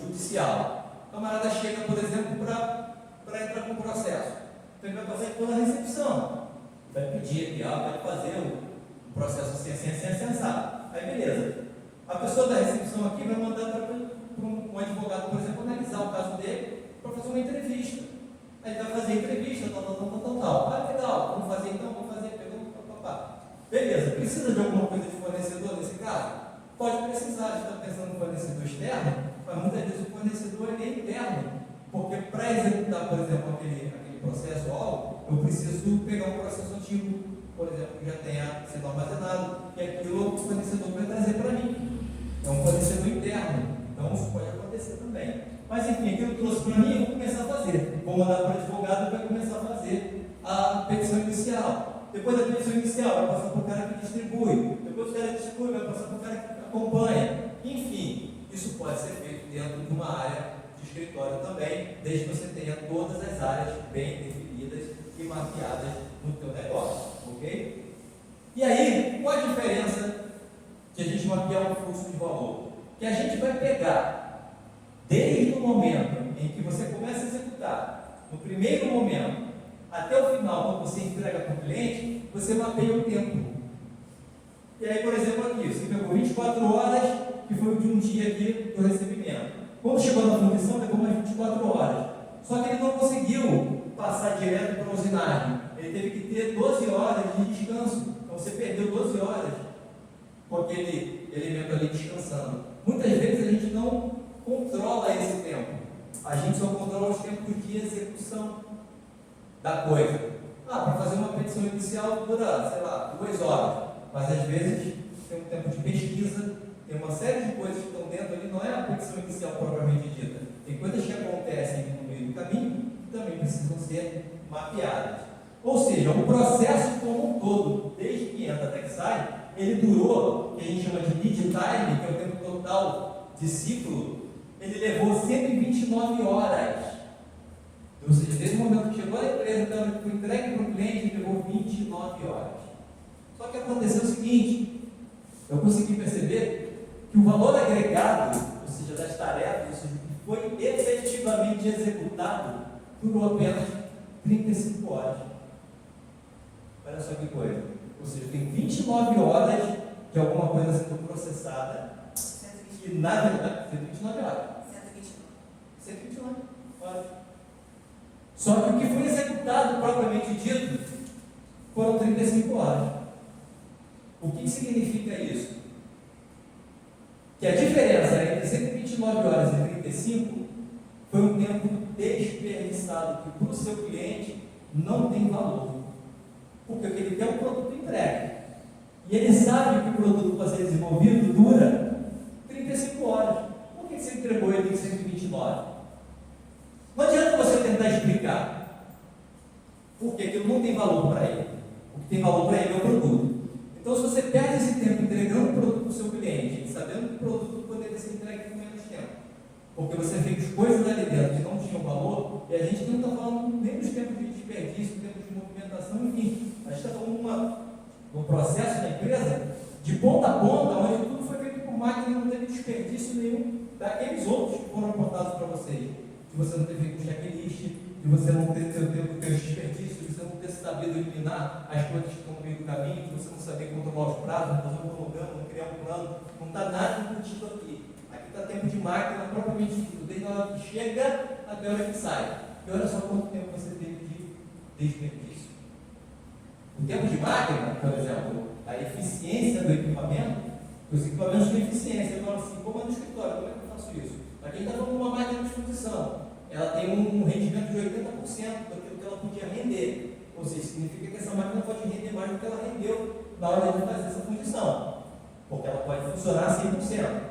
judicial. O camarada chega, por exemplo, para entrar com o processo. Então ele vai passar pela recepção. Vai pedir aqui, vai fazer o processo assim, assensado. Aí beleza. A pessoa da recepção aqui vai mandar para um advogado, por exemplo, analisar o caso dele para fazer uma entrevista. Aí ele vai fazer a entrevista, tal. Ah, legal, vamos fazer então, papá. Beleza, precisa de alguma coisa de fornecedor nesse caso? Pode precisar, a gente está pensando no fornecedor externo, mas muitas vezes o fornecedor é interno, porque para executar, por exemplo, aquele processo ou algo, eu preciso pegar um processo antigo, por exemplo, que já tenha sido armazenado, e aquilo o fornecedor vai trazer para mim. É um fornecedor interno, então isso pode acontecer também. Mas enfim, aquilo que eu trouxe para mim, eu vou começar a fazer. Vou mandar para o advogado e vai começar a fazer a petição inicial. Depois da petição inicial, vai passar para o cara que distribui. Depois o cara que distribui, vai passar para o cara que acompanha. Enfim, isso pode ser feito dentro de uma área de escritório também, desde que você tenha todas as áreas bem definidas e mapeadas no teu negócio, ok? E aí, qual a diferença de a gente mapear um fluxo de valor? Que a gente vai pegar, desde o momento em que você começa a executar, no primeiro momento, até o final, quando você entrega para o cliente, você mapeia o tempo. E aí, por exemplo, aqui, você pegou 24 horas, que foi de um dia aqui do recebimento. Quando chegou na fundição, levou mais 24 horas. Só que ele não conseguiu passar direto para a usinagem. Ele teve que ter 12 horas de descanso. Então você perdeu 12 horas com aquele elemento ali descansando. Muitas vezes a gente não controla esse tempo. A gente só controla os tempos de execução da coisa. Para fazer uma petição inicial dura, 2 horas. Mas às vezes tem um tempo de pesquisa, tem uma série de coisas que estão dentro ali, não é a petição inicial propriamente dita. Tem coisas que acontecem no meio do caminho que também precisam ser mapeadas. Ou seja, o processo como um todo, desde que entra até que sai, ele durou, o que a gente chama de lead time, que é o tempo total de ciclo, ele levou 129 horas. Ou seja, desde o momento que chegou a empresa, foi entregue para o cliente, ele levou 29 horas. Só que aconteceu o seguinte, eu consegui perceber que o valor agregado, ou seja, das tarefas, ou seja, o que foi efetivamente executado por apenas 35 horas. Olha só que coisa. Ou seja, tem 29 horas de alguma coisa sendo processada. 129. E na verdade, 129 horas. 129. 129 horas. Só que o que foi executado propriamente dito foram 35 horas. O que significa isso? Que a diferença entre 129 horas e 35 foi um tempo desperdiçado que para o seu cliente não tem valor. Porque o que ele quer é um produto entregue. E ele sabe que o produto para ser desenvolvido dura 35 horas. Por que você entregou ele em 129? Não adianta você tentar explicar. Porque aquilo não tem valor para ele. O que tem valor para ele é o produto. Então, se você perde esse tempo entregando o produto para o seu cliente, sabendo que o produto poderia ser entregue com menos tempo, porque você fez coisas ali dentro que não tinham valor, e a gente não está falando nem dos tempos de desperdício, tempos de movimentação, enfim, a gente está falando de um processo da empresa de ponta a ponta, onde tudo foi feito por máquina e não teve desperdício nenhum daqueles outros que foram apontados para vocês. De você não ter feito um checklist, de você não ter o teu desperdício, de você não ter sabido eliminar as coisas que estão no meio do caminho, de você não saber controlar os prazos, fazer um cronograma, não criar um plano, não está nada embutido aqui. Aqui está tempo de máquina propriamente dito, desde a hora que chega até a hora que sai. E olha só quanto tempo você teve de desperdício. O tempo de máquina, por exemplo, a eficiência do equipamento, os equipamentos têm eficiência. Eu falo assim, como é no escritório, como é que eu faço isso? Aqui está falando de uma máquina de exposição. Ela tem um rendimento de 80% daquilo que ela podia render. Ou seja, significa que essa máquina pode render mais do que ela rendeu na hora de fazer essa fundição. Porque ela pode funcionar 100%.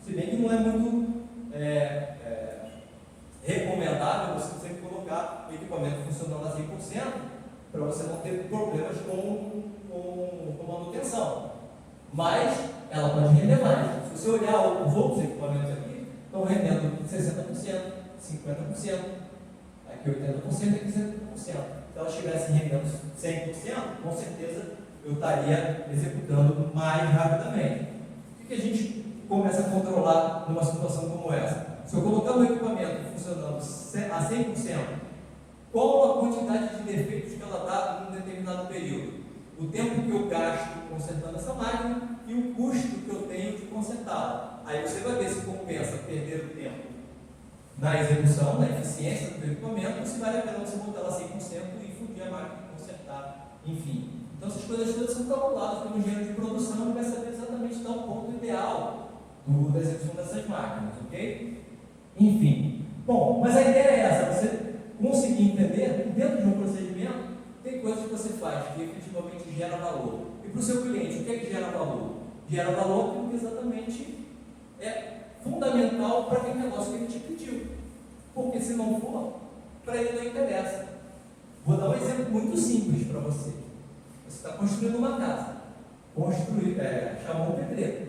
Se bem que não é muito recomendável você sempre colocar o equipamento funcionando a 100% para você não ter problemas com manutenção. Mas ela pode render mais. Se você olhar os outros equipamentos aqui, estão rendendo 60%. 50%, aqui 80%, aqui 70%. Se ela estivesse rendendo 100%, com certeza eu estaria executando mais rapidamente. O que a gente começa a controlar numa situação como essa? Se eu colocar um equipamento funcionando a 100%, qual a quantidade de defeitos que ela dá em um determinado período? O tempo que eu gasto consertando essa máquina e o custo que eu tenho de consertá-la. Aí você vai ver se compensa perder o tempo na execução, na eficiência do equipamento, se vale a pena você botar ela 100% e fundir a máquina, consertar, enfim. Então essas coisas todas são calculadas pelo engenheiro de produção e vai saber exatamente dar o ponto ideal da execução dessas máquinas, ok? Enfim. Bom, mas a ideia é essa, você conseguir entender que dentro de um procedimento tem coisas que você faz que efetivamente gera valor. E para o seu cliente, o que é que gera valor? Gera valor porque exatamente é fundamental para aquele negócio que ele te pediu. Porque se não for, para ele não interessa. Vou dar um exemplo muito simples para você. Você está construindo uma casa. Chamou um pedreiro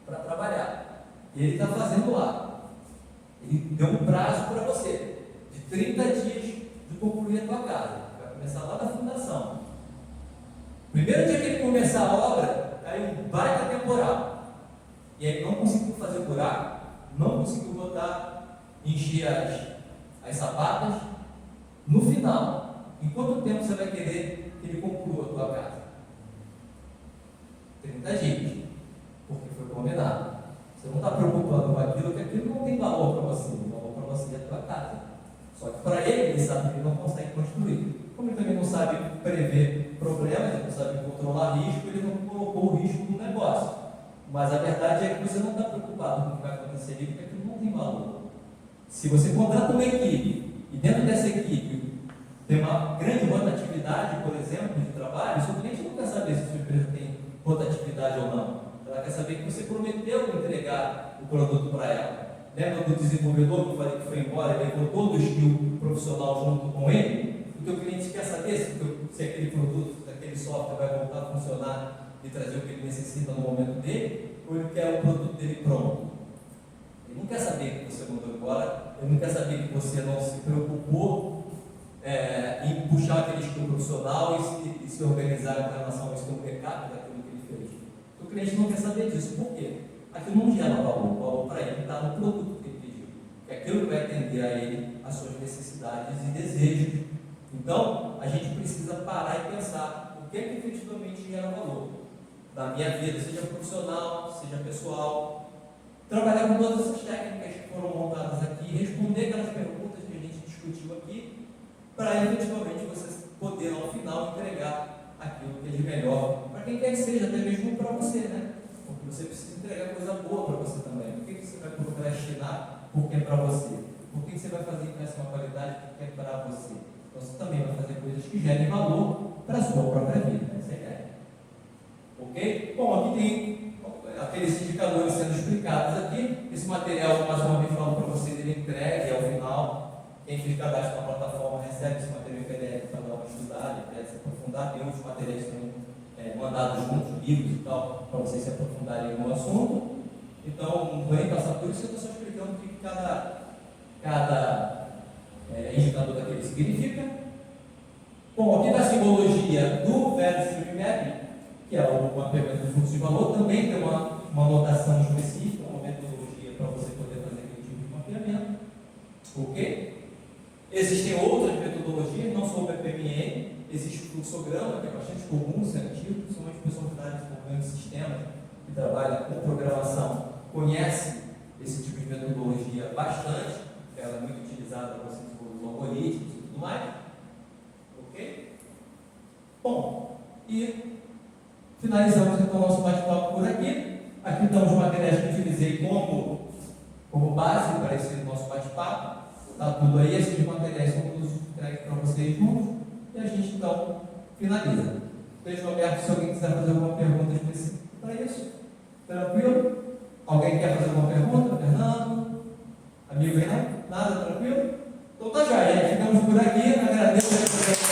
para trabalhar. E ele está fazendo lá. Ele deu um prazo para você de 30 dias de concluir a tua casa. Vai começar lá da fundação. Primeiro dia que ele começar a obra, aí um baita temporal. E aí não conseguiu fazer buraco, não conseguiu encher as sapatas. No final, em quanto tempo você vai querer que ele conclua a tua casa? 30 dias, porque foi combinado. Você não está preocupado com aquilo, porque aquilo não tem valor para você. O valor para você é a tua casa. Só que para ele sabe que ele não consegue construir. Como ele também não sabe prever problemas, ele não sabe controlar risco, ele não colocou o risco no negócio. Mas a verdade é que você não está preocupado com o que vai acontecer ali, porque aquilo não tem valor. Se você contrata uma equipe, e dentro dessa equipe tem uma grande rotatividade, por exemplo, de trabalho, o seu cliente não quer saber se a sua empresa tem rotatividade ou não. Ela quer saber que você prometeu entregar o produto para ela. Lembra do desenvolvedor que eu falei que foi embora e levou todo o skill profissional junto com ele? O teu cliente quer saber se aquele produto, se aquele software vai voltar a funcionar e trazer o que ele necessita no momento dele, ou ele quer o produto dele pronto. Ele não quer saber que você mandou embora, ele não quer saber que você não se preocupou em puxar aquele skill profissional e se organizar em relação a isso como backup daquilo que ele fez. O cliente não quer saber disso, por quê? Aquilo não gera valor, o valor para ele está no produto que ele pediu. que aquilo que vai atender a ele, as suas necessidades e desejos. Então, a gente precisa parar e pensar o que é que efetivamente gera valor na minha vida, seja profissional, seja pessoal. Trabalhar com todas essas técnicas que foram montadas aqui, responder aquelas perguntas que a gente discutiu aqui, para efetivamente você poder, ao final, entregar aquilo que é de melhor, para quem quer que seja, até mesmo para você, né? Porque você precisa entregar coisa boa para você também. Por que você vai procrastinar porque é para você? Por que você vai fazer com essa qualidade porque é para você? Então você também vai fazer coisas que gerem valor para a sua própria vida. Essa é a ideia. Ok? Bom, aqui tem aqueles indicadores sendo explicados aqui. Esse material, mais uma vez, falo para vocês, ele entregue ao final. Quem fez cadastro na plataforma recebe esse material em PDF para dar uma estudada, para se aprofundar. Tem outros materiais também mandados juntos, livros e tal, para vocês se aprofundarem no assunto. Então, não vou nem passar por isso, eu estou só explicando o que cada indicador daquele significa. Bom, aqui na simbologia do Value Stream Mapping, que é o mapeamento do fluxo de valor, também tem uma notação específica, uma metodologia para você poder fazer aquele tipo de mapeamento. Ok? Existem outras metodologias, não só o BPMN, existe o fluxograma, que é bastante comum, científico, principalmente pessoas da área de desenvolvimento de sistemas, que trabalham com programação, conhecem esse tipo de metodologia bastante, ela é muito utilizada para você desenvolver os algoritmos e tudo mais. Ok? Bom, e finalizamos então o nosso bate-papo por aqui. Aqui estão os materiais que eu utilizei como base para esse nosso bate-papo. Está tudo aí, esses materiais são todos entregues para vocês juntos. E a gente então finaliza. Deixo aberto se alguém quiser fazer alguma pergunta específica para isso. Tranquilo? Alguém quer fazer alguma pergunta? Fernando? Amigo aí não? Nada? Tranquilo? Então tá já, gente. Ficamos por aqui. Agradeço a